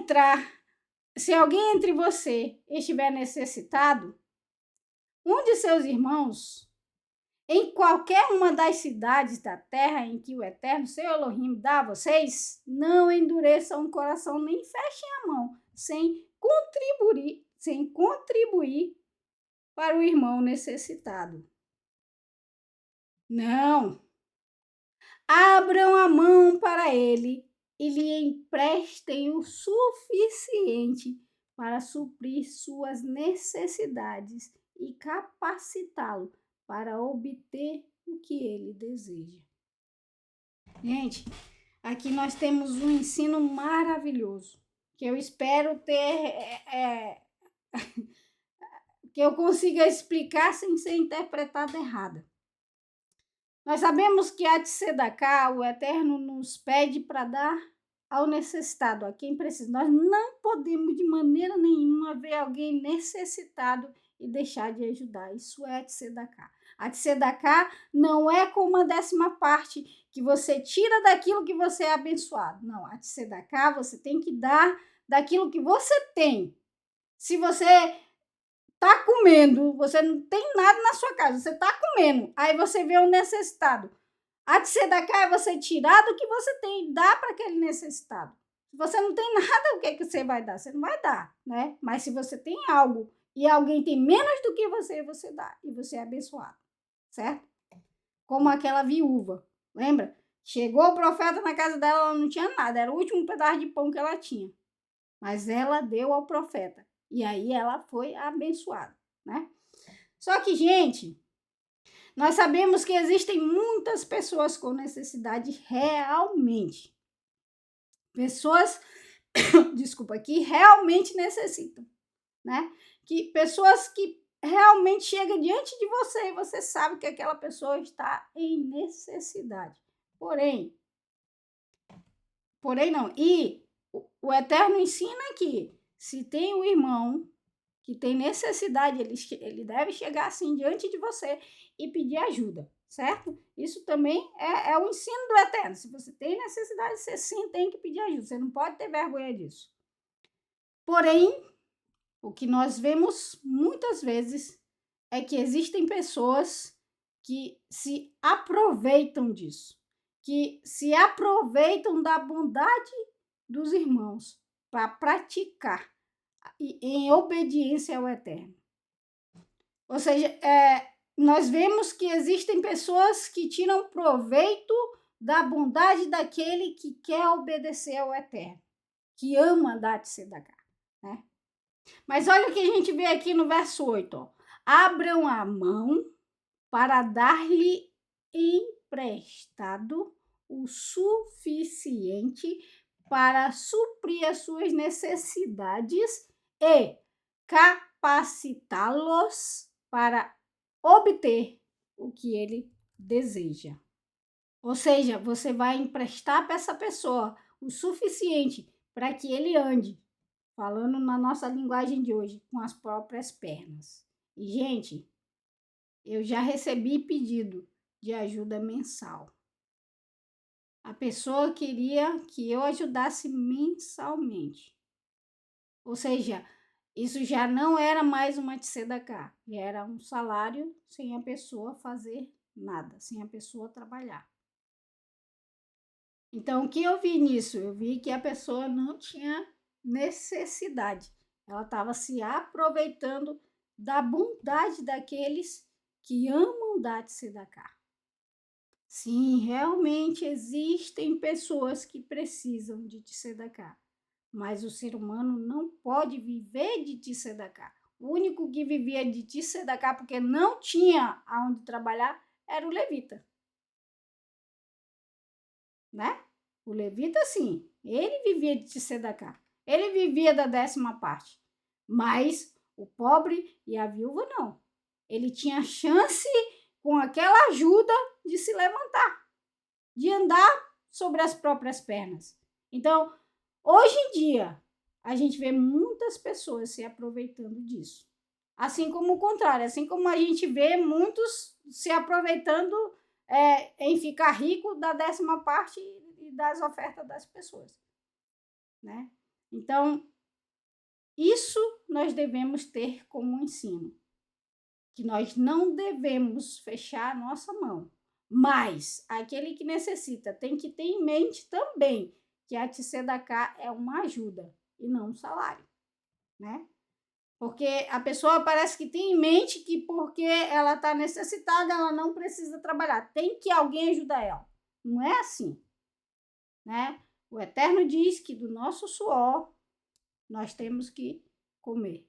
entre você estiver necessitado, um de seus irmãos, em qualquer uma das cidades da terra em que o Eterno, seu Elohim, dá a vocês, não endureçam o coração nem fechem a mão, sem contribuir para o irmão necessitado. Não. Abram a mão para ele e lhe emprestem o suficiente para suprir suas necessidades e capacitá-lo para obter o que ele deseja. Gente, aqui nós temos um ensino maravilhoso, que eu espero que eu consiga explicar sem ser interpretada errada. Nós sabemos que a Tzedakah, o Eterno nos pede para dar ao necessitado, a quem precisa. Nós não podemos de maneira nenhuma ver alguém necessitado e deixar de ajudar. Isso é a Tzedakah. A Tzedakah não é como uma 10ª que você tira daquilo que você é abençoado. Não, a Tzedakah você tem que dar daquilo que você tem. Se você tá comendo, você não tem nada na sua casa, você tá comendo, aí você vê um necessitado. A Tzedakah é você tirar do que você tem e dar para aquele necessitado. Se você não tem nada, o que você vai dar? Você não vai dar, né? Mas se você tem algo e alguém tem menos do que você dá e você é abençoado, certo? Como aquela viúva, lembra? Chegou o profeta na casa dela, ela não tinha nada, era o último pedaço de pão que ela tinha. Mas ela deu ao profeta. E aí ela foi abençoada, né? Só que, gente, nós sabemos que existem muitas pessoas com necessidade realmente. Pessoas, desculpa, que realmente necessitam, né? Que pessoas que realmente chegam diante de você e você sabe que aquela pessoa está em necessidade. Porém, Porém, não. E o Eterno ensina que se tem um irmão que tem necessidade, ele deve chegar assim diante de você e pedir ajuda, certo? Isso também é o ensino do Eterno. Se você tem necessidade, você sim tem que pedir ajuda. Você não pode ter vergonha disso. Porém, o que nós vemos muitas vezes é que existem pessoas que se aproveitam disso, que se aproveitam da bondade dos irmãos para praticar em obediência ao Eterno. Ou seja, nós vemos que existem pessoas que tiram proveito da bondade daquele que quer obedecer ao Eterno, que ama dar de tzedakah, né? Mas olha o que a gente vê aqui no verso 8. Ó. Abram a mão para dar-lhe emprestado o suficiente para suprir as suas necessidades e capacitá-los para obter o que ele deseja. Ou seja, você vai emprestar para essa pessoa o suficiente para que ele ande, falando na nossa linguagem de hoje, com as próprias pernas. E, gente, eu já recebi pedido de ajuda mensal. A pessoa queria que eu ajudasse mensalmente. Ou seja, isso já não era mais uma tzedakah, já era um salário sem a pessoa fazer nada, sem a pessoa trabalhar. Então, o que eu vi nisso? Eu vi que a pessoa não tinha necessidade. Ela estava se aproveitando da bondade daqueles que amam dar tzedakah. Sim, realmente existem pessoas que precisam de tzedakah, mas o ser humano não pode viver de tzedakah. O único que vivia de tzedakah porque não tinha aonde trabalhar era o levita. Né? O levita, sim, ele vivia de tzedakah. Ele vivia da 10ª parte. Mas o pobre e a viúva não. Ele tinha chance, com aquela ajuda, de se levantar, de andar sobre as próprias pernas. Então, hoje em dia, a gente vê muitas pessoas se aproveitando disso. Assim como o contrário, assim como a gente vê muitos se aproveitando em ficar rico da 10ª parte e das ofertas das pessoas, né? Então, isso nós devemos ter como ensino, que nós não devemos fechar a nossa mão, mas aquele que necessita tem que ter em mente também que a tzedakah é uma ajuda e não um salário, né? Porque a pessoa parece que tem em mente que porque ela está necessitada, ela não precisa trabalhar. Tem que alguém ajudar ela. Não é assim, né? O Eterno diz que do nosso suor nós temos que comer.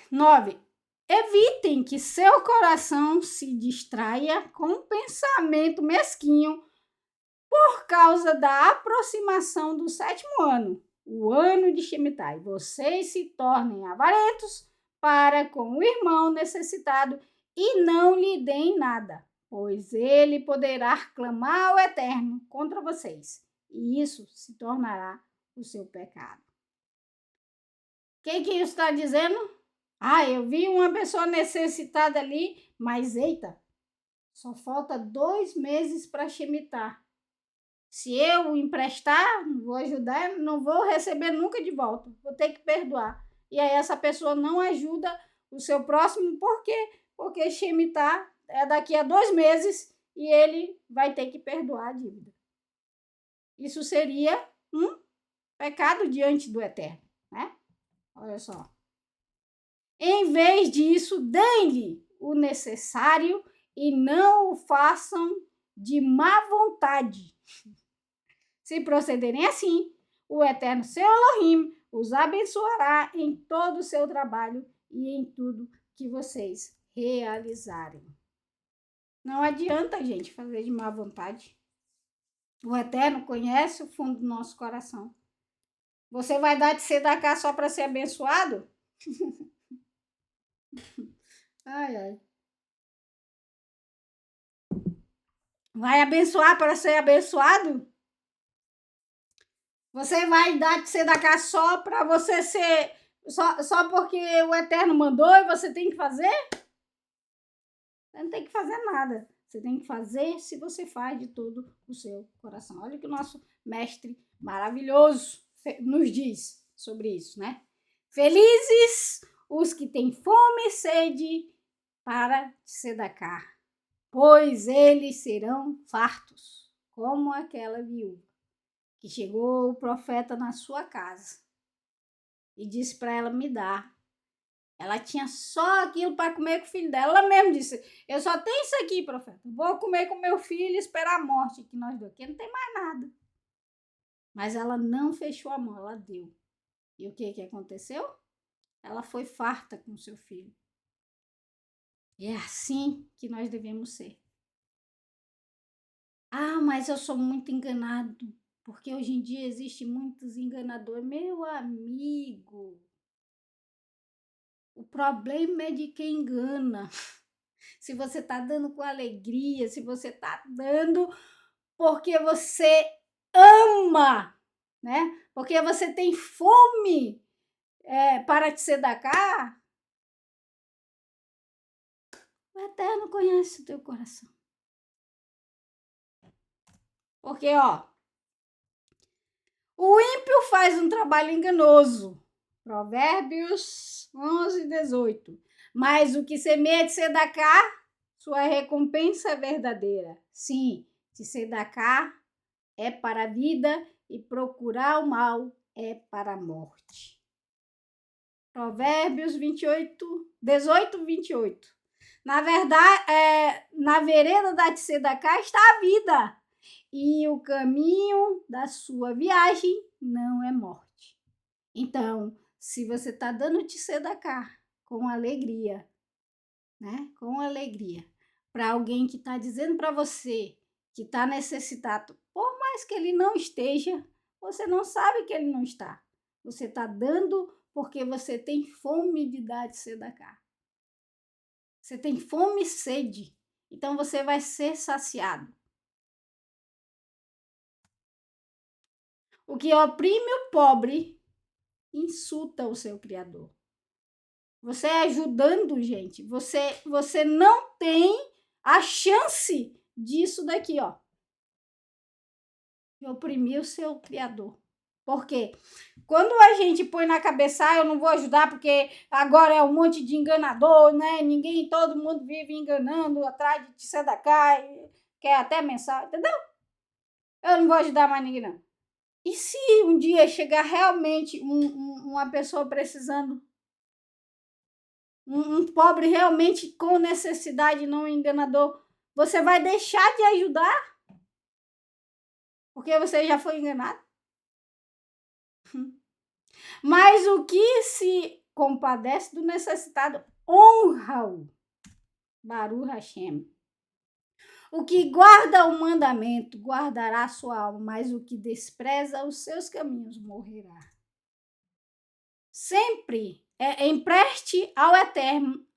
9. Evitem que seu coração se distraia com um pensamento mesquinho por causa da aproximação do 7º ano, o ano de Shemitah, e vocês se tornem avarentos para com o irmão necessitado e não lhe deem nada, pois ele poderá clamar ao Eterno contra vocês, e isso se tornará o seu pecado. O que isso está dizendo? Eu vi uma pessoa necessitada ali, mas eita, só falta 2 meses para Shemitah. Se eu emprestar, não vou ajudar, não vou receber nunca de volta. Vou ter que perdoar. E aí essa pessoa não ajuda o seu próximo, por quê? Porque Shemitah é daqui a 2 meses e ele vai ter que perdoar a dívida. Isso seria um pecado diante do Eterno, né? Olha só. Em vez disso, deem-lhe o necessário e não o façam de má vontade. Se procederem assim, o Eterno seu Elohim os abençoará em todo o seu trabalho e em tudo que vocês realizarem. Não adianta, gente, fazer de má vontade. O Eterno conhece o fundo do nosso coração. Você vai dar de tzedakah só para ser abençoado? Ai. Vai abençoar para ser abençoado? Você vai dar de tzedakah só para você ser... Só porque o Eterno mandou e você tem que fazer? Você não tem que fazer nada. Você tem que fazer se você faz de todo o seu coração. Olha o que o nosso mestre maravilhoso nos diz sobre isso, né? Felizes os que têm fome e sede para tzedakah, pois eles serão fartos, como aquela viúva que chegou o profeta na sua casa e disse para ela: me dá. Ela tinha só aquilo para comer com o filho dela. Ela mesmo disse: eu só tenho isso aqui, profeta. Vou comer com meu filho e esperar a morte que nós dois, porque não tem mais nada. Mas ela não fechou a mão, ela deu. E o que aconteceu? Ela foi farta com seu filho. E é assim que nós devemos ser. Ah, mas eu sou muito enganado, porque hoje em dia existem muitos enganadores. Meu amigo, o problema é de quem engana. Se você tá dando com alegria, se você tá dando porque você ama, né? Porque você tem fome para te tzedakah, o Eterno conhece o teu coração. Porque, ó, o ímpio faz um trabalho enganoso. Provérbios 11:18. Mas o que semeia de tzedakah, sua recompensa é verdadeira. Sim, de tzedakah é para a vida e procurar o mal é para a morte. Provérbios 18:28. Na verdade, na vereda da tzedakah está a vida, e o caminho da sua viagem não é morte. Então, se você está dando tzedakah com alegria, né? Com alegria, para alguém que está dizendo para você que está necessitado, por mais que ele não esteja, você não sabe que ele não está. Você está dando porque você tem fome de dar tzedakah. Você tem fome e sede. Então você vai ser saciado. O que oprime o pobre insulta o seu Criador. Você ajudando, gente, você não tem a chance disso daqui, ó. De oprimir o seu Criador. Por quê? Quando a gente põe na cabeça, eu não vou ajudar porque agora é um monte de enganador, né? Todo mundo vive enganando atrás de tzedakah, quer até mensagem, entendeu? Eu não vou ajudar mais ninguém, não. E se um dia chegar realmente uma pessoa precisando, um pobre realmente com necessidade, não enganador, você vai deixar de ajudar? Porque você já foi enganado? Mas o que se compadece do necessitado, honra-o. Baruch Hashem. O que guarda o mandamento guardará sua alma, mas o que despreza os seus caminhos morrerá. Sempre empreste ao Eterno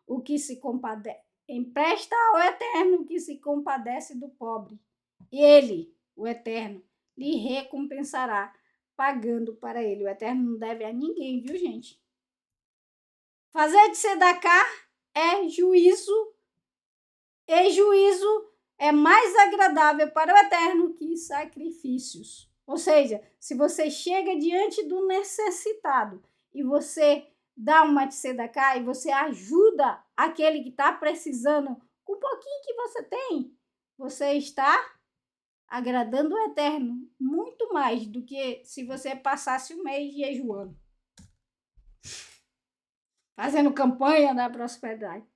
o que se compadece. Empresta ao Eterno o que se compadece do pobre. E ele, o Eterno, lhe recompensará, pagando para ele. O Eterno não deve a ninguém, viu, gente? Fazer de tzedakah é juízo, e juízo é mais agradável para o Eterno que sacrifícios. Ou seja, se você chega diante do necessitado e você dá uma tzedakah e você ajuda aquele que está precisando com um pouquinho que você tem, você está agradando o Eterno muito mais do que se você passasse um mês jejuando, fazendo campanha da prosperidade.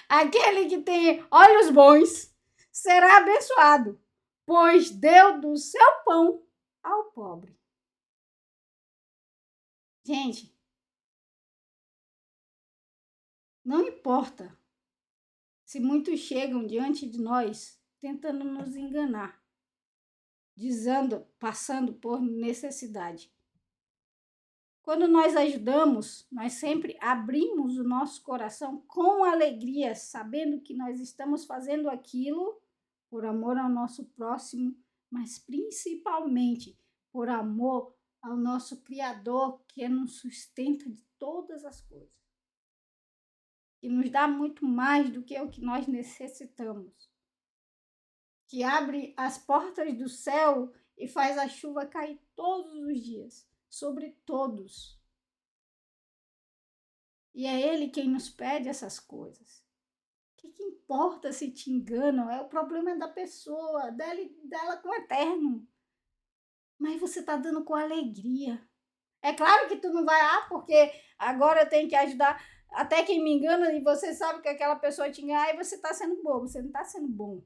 Aquele que tem olhos bons será abençoado, pois deu do seu pão ao pobre. Gente, não importa se muitos chegam diante de nós tentando nos enganar, dizendo, passando por necessidade. Quando nós ajudamos, nós sempre abrimos o nosso coração com alegria, sabendo que nós estamos fazendo aquilo por amor ao nosso próximo, mas principalmente por amor ao nosso Criador, que nos sustenta de todas as coisas, que nos dá muito mais do que o que nós necessitamos, que abre as portas do céu e faz a chuva cair todos os dias, sobre todos. E é Ele quem nos pede essas coisas. O que importa se te enganam? O problema da pessoa, dela com o Eterno. Mas você está dando com alegria. É claro que tu não vai, porque agora eu tenho que ajudar até quem me engana e você sabe que aquela pessoa te engana, aí você está sendo bobo, você não está sendo bom.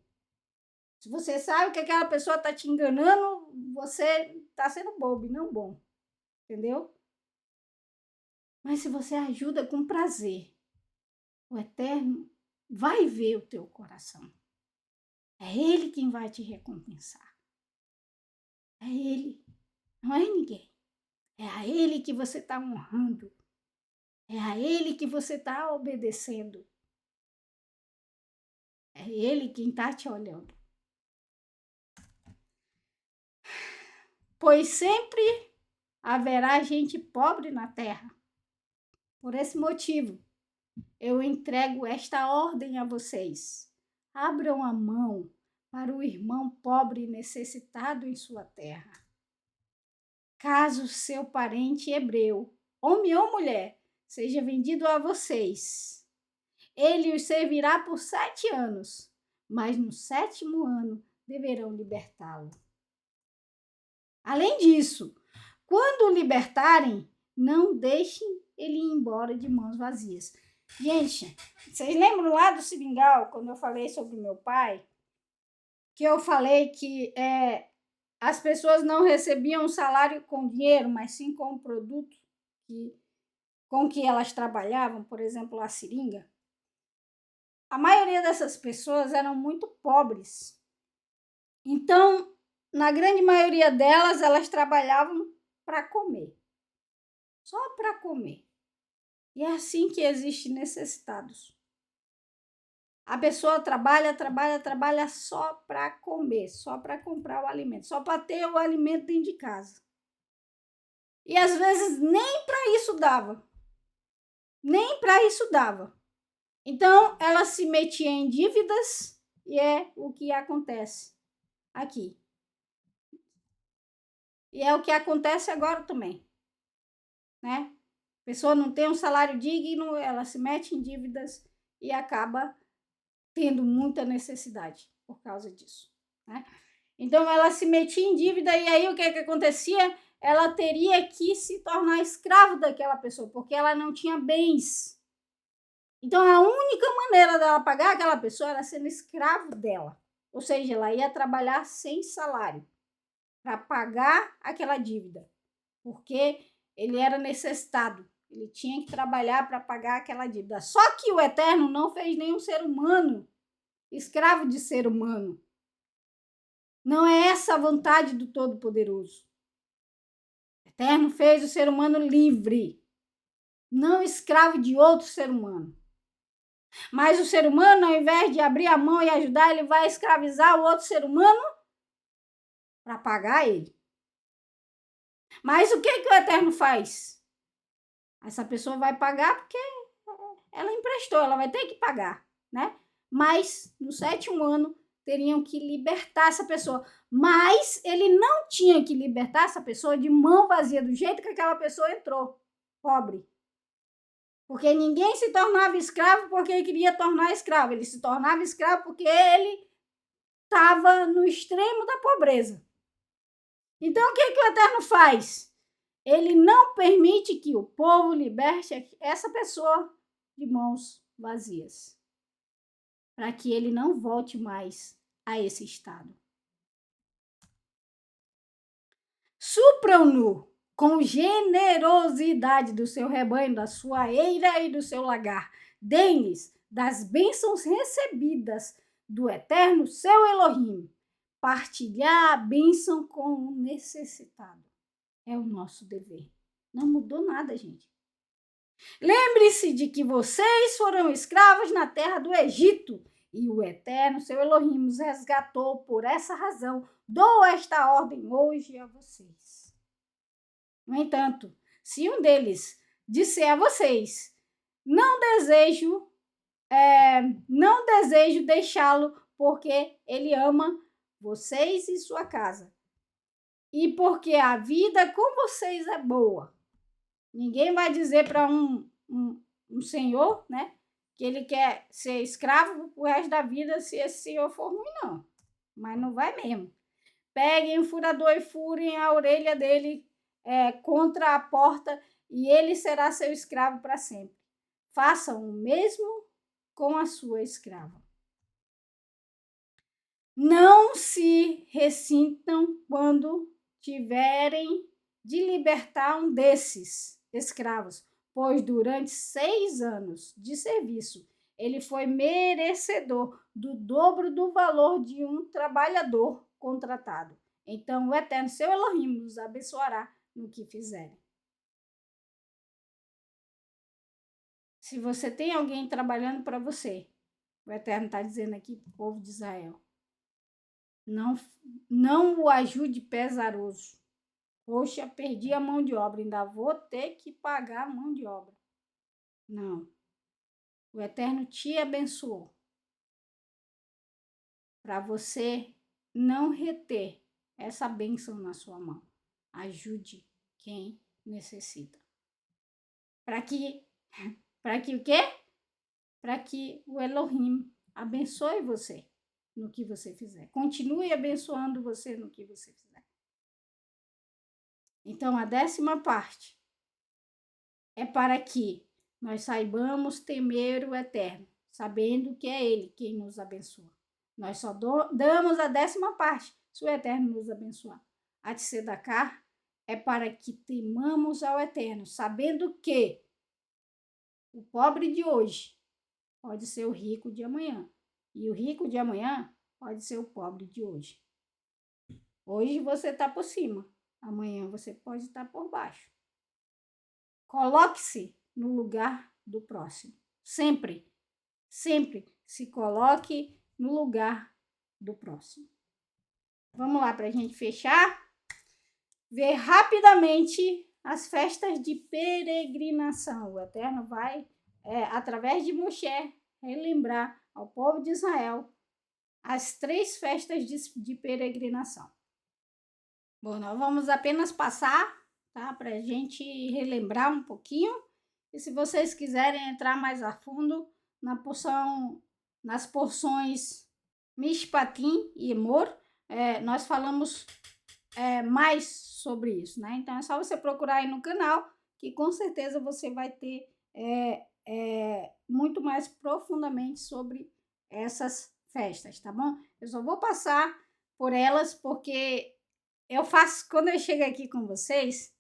Se você sabe que aquela pessoa está te enganando, você está sendo bobo e não bom. Entendeu? Mas se você ajuda com prazer, o Eterno vai ver o teu coração. É Ele quem vai te recompensar. É Ele, não é ninguém. É a Ele que você está honrando. É a Ele que você está obedecendo. É Ele quem está te olhando. Pois sempre haverá gente pobre na terra. Por esse motivo, eu entrego esta ordem a vocês. Abram a mão para o irmão pobre e necessitado em sua terra. Caso seu parente hebreu, homem ou mulher, seja vendido a vocês, ele os servirá por 7 anos, mas no 7º ano deverão libertá-lo. Além disso, quando o libertarem, não deixem ele ir embora de mãos vazias. Gente, vocês lembram lá do Seringal, quando eu falei sobre o meu pai? Que eu falei que as pessoas não recebiam um salário com dinheiro, mas sim com o produto com que elas trabalhavam, por exemplo, a seringa. A maioria dessas pessoas eram muito pobres. Então, na grande maioria delas, elas trabalhavam para comer. Só para comer. E é assim que existem necessitados. A pessoa trabalha só para comer, só para comprar o alimento, só para ter o alimento dentro de casa. E às vezes nem para isso dava. Nem para isso dava. Então, ela se metia em dívidas e é o que acontece aqui. E é o que acontece agora também, né? A pessoa não tem um salário digno, ela se mete em dívidas e acaba tendo muita necessidade por causa disso, né? Então, ela se metia em dívida e aí o que acontecia? Ela teria que se tornar escravo daquela pessoa, porque ela não tinha bens. Então, a única maneira dela pagar aquela pessoa era sendo escravo dela. Ou seja, ela ia trabalhar sem salário para pagar aquela dívida, porque ele era necessitado. Ele tinha que trabalhar para pagar aquela dívida. Só que o Eterno não fez nenhum ser humano escravo de ser humano. Não é essa a vontade do Todo-Poderoso. O Eterno fez o ser humano livre, não escravo de outro ser humano. Mas o ser humano, ao invés de abrir a mão e ajudar, ele vai escravizar o outro ser humano para pagar ele. Mas o que o Eterno faz? Essa pessoa vai pagar porque ela emprestou, ela vai ter que pagar, né? Mas no 7º ano teriam que libertar essa pessoa. Mas ele não tinha que libertar essa pessoa de mão vazia, do jeito que aquela pessoa entrou, pobre. Porque ninguém se tornava escravo porque ele queria tornar escravo. Ele se tornava escravo porque ele estava no extremo da pobreza. Então, o que o Eterno faz? Ele não permite que o povo liberte essa pessoa de mãos vazias, para que ele não volte mais a esse estado. Supram-no com generosidade do seu rebanho, da sua eira e do seu lagar. Deem-lhes das bênçãos recebidas do Eterno, seu Elohim. Partilhar a bênção com o necessitado é o nosso dever. Não mudou nada, gente. Lembre-se de que vocês foram escravos na terra do Egito, e o Eterno, seu Elohim, os resgatou. Por essa razão, dou esta ordem hoje a vocês. No entanto, se um deles disser a vocês, não desejo deixá-lo, porque ele ama vocês e sua casa, e porque a vida com vocês é boa. Ninguém vai dizer para um senhor, né, que ele quer ser escravo o resto da vida se esse senhor for ruim, não. Mas não vai mesmo. Peguem o furador e furem a orelha dele contra a porta, e ele será seu escravo para sempre. Façam o mesmo com a sua escrava. Não se ressintam quando tiverem de libertar um desses escravos, pois durante 6 anos de serviço ele foi merecedor do dobro do valor de um trabalhador contratado. Então o Eterno, seu Elohim, os abençoará no que fizerem. Se você tem alguém trabalhando para você, o Eterno está dizendo aqui para o povo de Israel, não o ajude pesaroso. Poxa, perdi a mão de obra, ainda vou ter que pagar a mão de obra. Não. O Eterno te abençoou para você não reter essa bênção na sua mão. Ajude quem necessita. Para que o quê? Para que o Elohim abençoe você no que você fizer. Continue abençoando você no que você fizer. Então, a 10ª parte é para que nós saibamos temer o Eterno, sabendo que é Ele quem nos abençoa. Nós só damos a 10ª parte se o Eterno nos abençoar. A Tzedaká é para que temamos ao Eterno, sabendo que o pobre de hoje pode ser o rico de amanhã, e o rico de amanhã pode ser o pobre de hoje. Hoje você está por cima, amanhã você pode estar por baixo. Coloque-se no lugar do próximo. Sempre, sempre se coloque no lugar do próximo. Vamos lá para a gente fechar. Ver rapidamente as festas de peregrinação. O Eterno vai, através de Moshe, relembrar ao povo de Israel as 3 festas de peregrinação. Bom, nós vamos apenas passar, tá, para a gente relembrar um pouquinho. E se vocês quiserem entrar mais a fundo nas porções Mishpatim e Emor, nós falamos mais sobre isso, né? Então é só você procurar aí no canal, que com certeza você vai ter muito mais profundamente sobre essas festas, tá bom? Eu só vou passar por elas porque eu faço, quando eu chego aqui com vocês,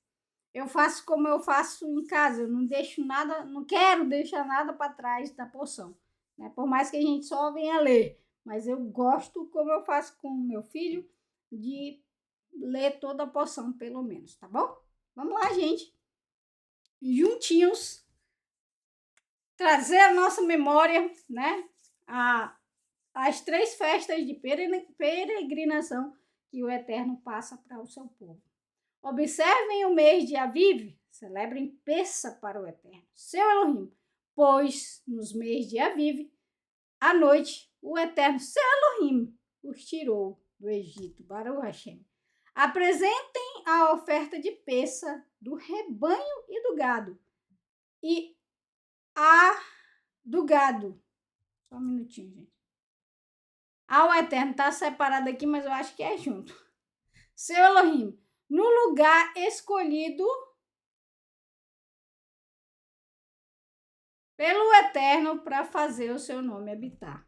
eu faço como eu faço em casa, eu não deixo nada, não quero deixar nada para trás da porção, né? Por mais que a gente só venha ler, mas eu gosto, como eu faço com o meu filho, de ler toda a porção, pelo menos, tá bom? Vamos lá, gente. Juntinhos, trazer a nossa memória, né? As 3 festas de peregrinação que o Eterno passa para o seu povo. Observem o mês de Aviv, celebrem Pessa para o Eterno, seu Elohim, pois nos meses de Aviv, à noite, o Eterno, seu Elohim, os tirou do Egito, Baruch Hashem. Apresentem a oferta de Pessa do rebanho e do gado. E a do gado. Só um minutinho, gente. Ao Eterno está separado aqui, mas eu acho que é junto. Seu Elohim, no lugar escolhido pelo Eterno para fazer o seu nome habitar.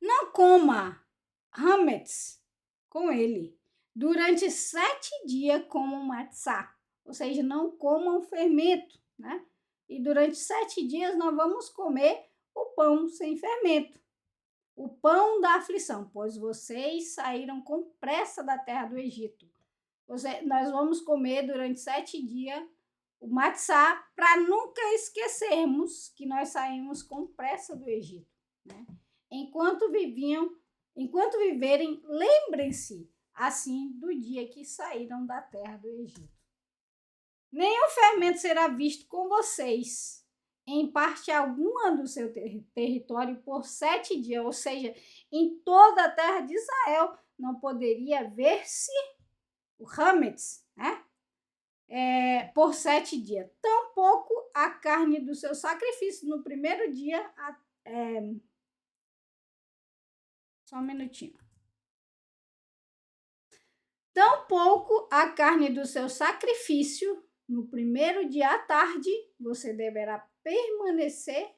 Não coma hametz com ele durante 7 dias como matzá, ou seja, não comam fermento, né? E durante 7 dias nós vamos comer o pão sem fermento, o pão da aflição, pois vocês saíram com pressa da terra do Egito. Nós vamos comer durante 7 dias o matzá para nunca esquecermos que nós saímos com pressa do Egito, né? Enquanto viverem, lembrem-se assim do dia que saíram da terra do Egito. Nenhum fermento será visto com vocês em parte alguma do seu território por 7 dias, ou seja, em toda a terra de Israel não poderia ver-se o hametz, né? Por 7 dias. Tampouco a carne do seu sacrifício no primeiro dia. Só um minutinho. Tampouco a carne do seu sacrifício no primeiro dia à tarde. Você deverá permanecer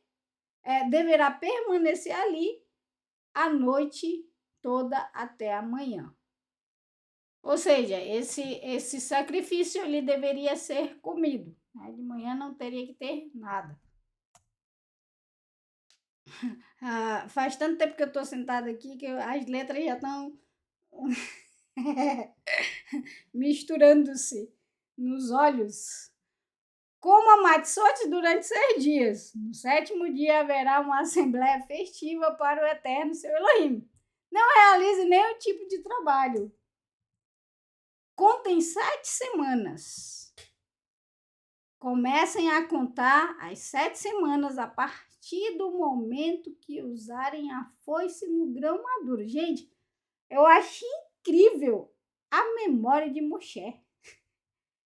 ali a noite toda até amanhã. Ou seja, esse sacrifício ele deveria ser comido, né? De manhã não teria que ter nada. Faz tanto tempo que eu estou sentada aqui que as letras já estão misturando-se nos olhos. Coma matzot durante 6 dias. No 7º dia haverá uma assembleia festiva para o Eterno, seu Elohim. Não realize nenhum tipo de trabalho. Contem 7 semanas. Comecem a contar as 7 semanas a partir do momento que usarem a foice no grão maduro. Gente, eu achei incrível a memória de Moshe.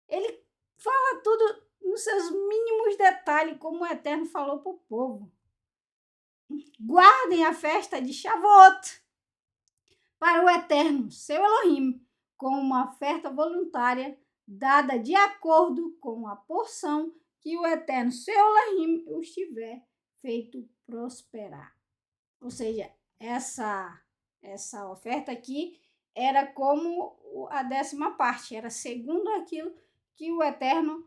Ele fala tudo nos seus mínimos detalhes, como o Eterno falou para o povo. Guardem a festa de Shavuot para o Eterno, seu Elohim, com uma oferta voluntária dada de acordo com a porção que o Eterno, seu Elohim, os tiver feito prosperar. Ou seja, essa oferta aqui era como a 10ª parte, era segundo aquilo que o Eterno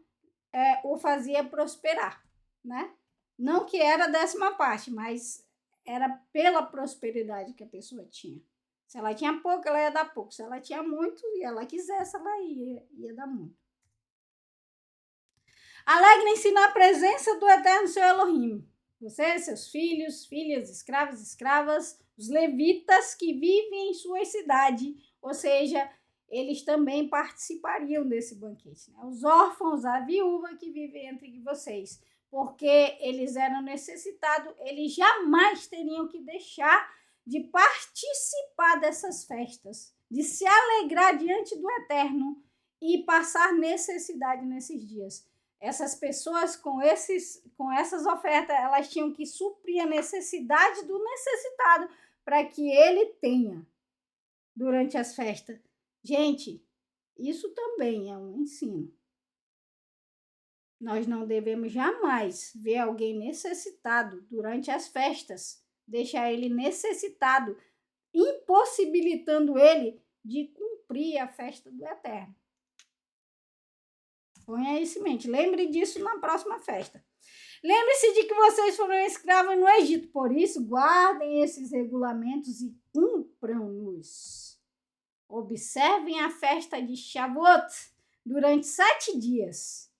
o fazia prosperar, né? Não que era a 10ª parte, mas era pela prosperidade que a pessoa tinha. Se ela tinha pouco, ela ia dar pouco. Se ela tinha muito e ela quisesse, ela ia dar muito. Alegrem-se na presença do Eterno, seu Elohim. Você, seus filhos, filhas, escravos, escravas, os levitas que vivem em sua cidade, ou seja, eles também participariam desse banquete, né? Os órfãos, a viúva que vive entre vocês, porque eles eram necessitados, eles jamais teriam que deixar de participar dessas festas, de se alegrar diante do Eterno e passar necessidade nesses dias. Essas pessoas com essas ofertas, elas tinham que suprir a necessidade do necessitado para que ele tenha durante as festas. Gente, isso também é um ensino. Nós não devemos jamais ver alguém necessitado durante as festas, deixar ele necessitado, impossibilitando ele de cumprir a festa do Eterno. Ponha isso em mente. Lembre disso na próxima festa. Lembre-se de que vocês foram escravos no Egito. Por isso, guardem esses regulamentos e cumpram-nos. Observem a festa de Shavuot durante 7 dias,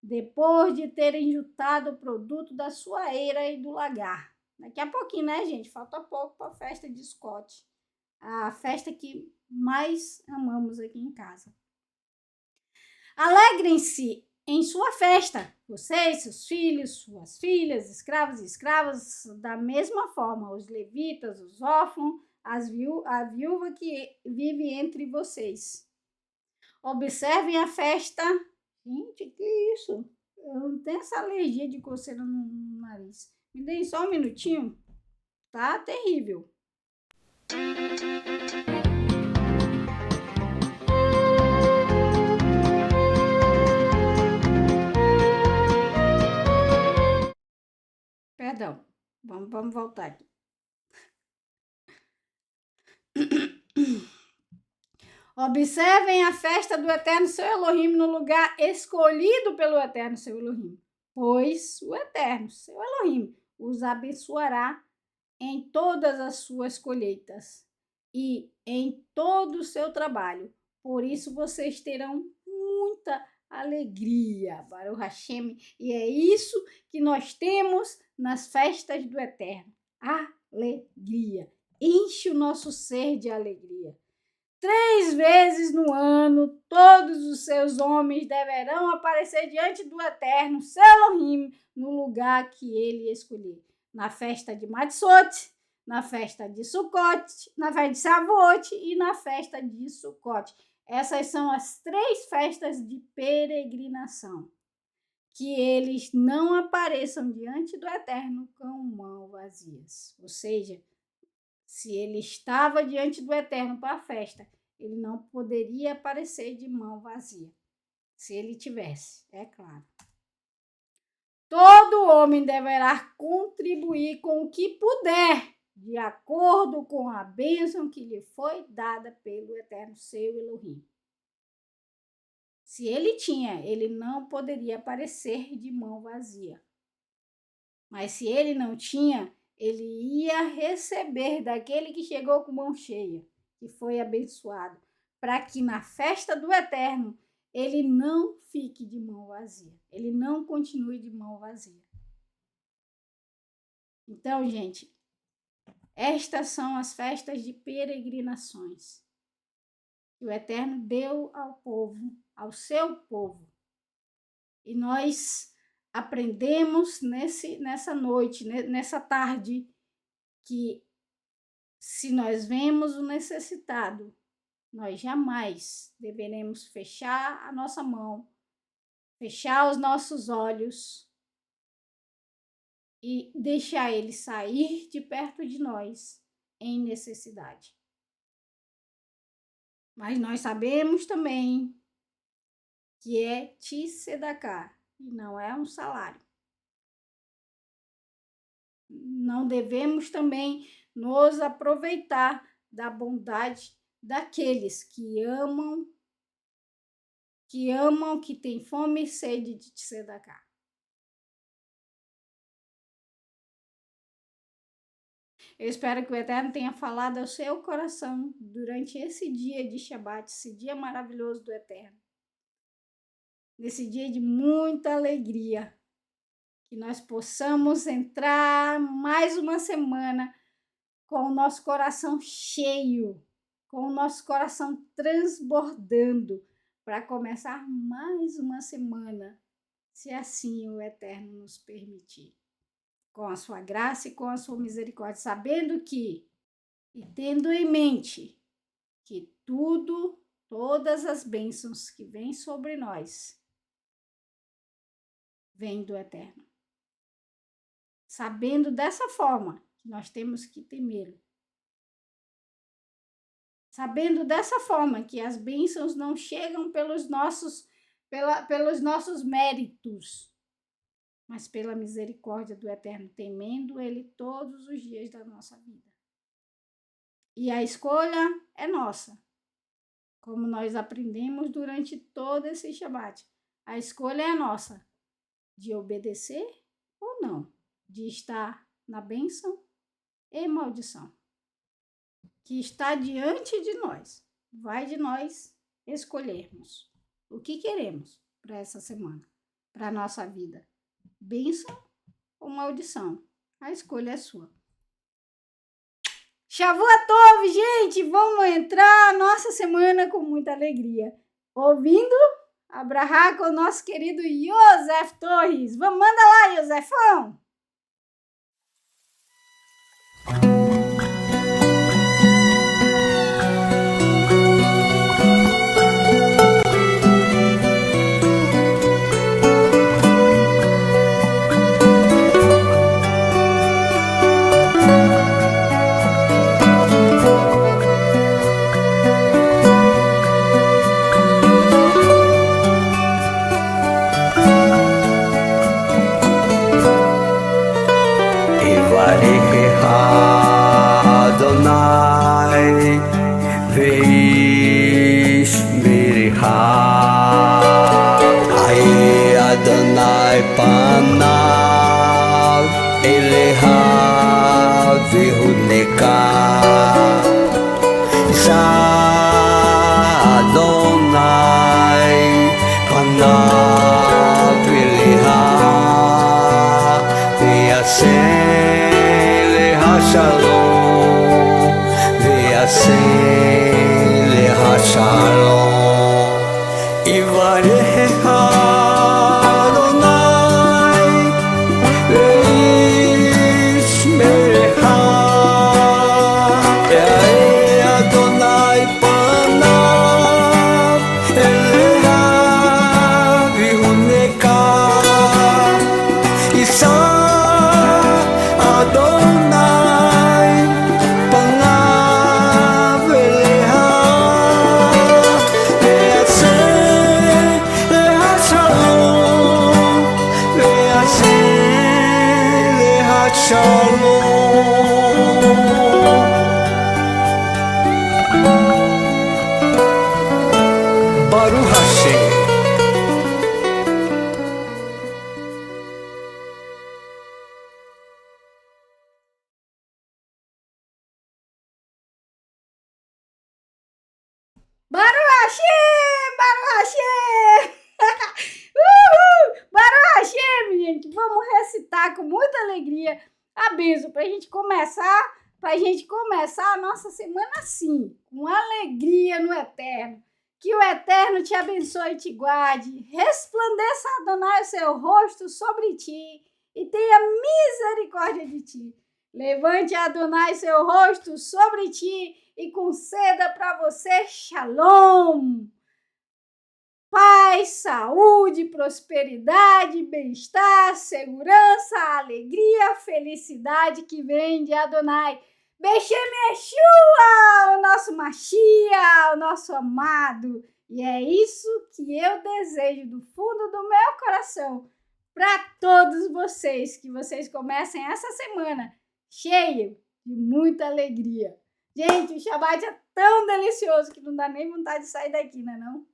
depois de terem juntado o produto da sua eira e do lagar. Daqui a pouquinho, né, gente? Falta pouco para a festa de Sukkot. A festa que mais amamos aqui em casa. Alegrem-se em sua festa, vocês, seus filhos, suas filhas, escravos e escravas, da mesma forma, os levitas, os órfãos, a viúva que vive entre vocês. Observem a festa. Gente, que isso? Eu não tenho essa alergia de coceira no nariz. Me deem só um minutinho. Tá terrível. Perdão, vamos voltar aqui. Observem a festa do Eterno, seu Elohim, no lugar escolhido pelo Eterno, seu Elohim. Pois o Eterno, seu Elohim, os abençoará em todas as suas colheitas e em todo o seu trabalho, Por isso vocês terão muita alegria, Baruch Hashem, e é isso que nós temos nas festas do Eterno. Alegria. Enche o nosso ser de alegria. 3 vezes no ano, todos os seus homens deverão aparecer diante do Eterno, seu Elohim, no lugar que ele escolher. Na festa de Matzot, na festa de Sukkot, na festa de Shavuot e na festa de Sukkot. Essas são as 3 festas de peregrinação. Que eles não apareçam diante do Eterno com mãos vazias. Ou seja, se ele estava diante do Eterno para a festa, ele não poderia aparecer de mão vazia. Se ele tivesse, é claro. Todo homem deverá contribuir com o que puder, de acordo com a bênção que lhe foi dada pelo Eterno seu Elohim. Se ele tinha, ele não poderia aparecer de mão vazia. Mas se ele não tinha, ele ia receber daquele que chegou com mão cheia, que foi abençoado, para que na festa do Eterno ele não fique de mão vazia, ele não continue de mão vazia. Então, gente, estas são as festas de peregrinações que o Eterno deu ao povo, ao seu povo. E nós aprendemos nessa noite, nessa tarde, que se nós vemos o necessitado, nós jamais deveremos fechar a nossa mão, fechar os nossos olhos e deixar ele sair de perto de nós em necessidade. Mas nós sabemos também que é tzedaká e não é um salário. Não devemos também nos aproveitar da bondade daqueles que amam, que têm fome e sede de tzedaká. Eu espero que o Eterno tenha falado ao seu coração durante esse dia de Shabat, esse dia maravilhoso do Eterno. Nesse dia de muita alegria, que nós possamos entrar mais uma semana com o nosso coração cheio, com o nosso coração transbordando, para começar mais uma semana, se assim o Eterno nos permitir. Com a sua graça e com a sua misericórdia, sabendo que, e tendo em mente, que todas as bênçãos que vêm sobre nós, vêm do Eterno. Sabendo dessa forma que nós temos que temê-lo. Sabendo dessa forma que as bênçãos não chegam pelos nossos méritos, mas pela misericórdia do Eterno, temendo Ele todos os dias da nossa vida. E a escolha é nossa. Como nós aprendemos durante todo esse Shabat, a escolha é nossa, de obedecer ou não, de estar na bênção e maldição, que está diante de nós. Vai de nós escolhermos o que queremos para essa semana, para a nossa vida. Bênção ou maldição? A escolha é sua. Shavua Tov, gente! Vamos entrar nossa semana com muita alegria. Ouvindo Abrahá com o nosso querido Yosef Torres. Vamos, manda lá, Yosefão! shalom, ve'aseh lecha shalom, Yivarechecha Adonai ve'yishmerecha, Ya'eh Adonai panav elecha v'yihuneka, Yisa Adonai panav elecha, ve'aseh lecha shalom, ve'aseh lecha shalom. Baruch Hashem. Baruch Hashem! Baruch Hashem! Uhul! Baruch Hashem, gente! Vamos recitar com muita alegria a bênção para a gente começar a nossa semana assim, com alegria no Eterno. Que o Eterno te abençoe e te guarde, resplandeça Adonai o seu rosto sobre ti e tenha misericórdia de ti. Levante Adonai seu rosto sobre ti e conceda para você shalom, paz, saúde, prosperidade, bem-estar, segurança, alegria, felicidade que vem de Adonai. Beshem Yeshua, o nosso Mashiach, o nosso amado. E é isso que eu desejo do fundo do meu coração para todos vocês, que vocês comecem essa semana cheio de muita alegria. Gente, o Shabbat é tão delicioso que não dá nem vontade de sair daqui, né não?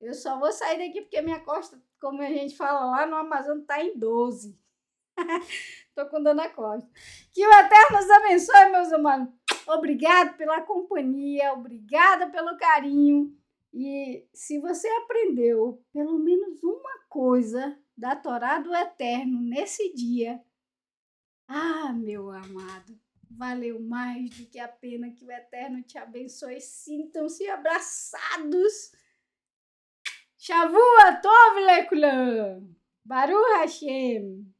Eu só vou sair daqui porque minha costa, como a gente fala lá no Amazonas, tá em 12. Tô com dor na costa. Que o Eterno nos abençoe, meus amados. Obrigado pela companhia, obrigada pelo carinho. E se você aprendeu pelo menos uma coisa da Torá do Eterno nesse dia, meu amado, valeu mais do que a pena. Que o Eterno te abençoe. Sintam-se abraçados. Shavua Tov Lekulam. Baruch Hashem.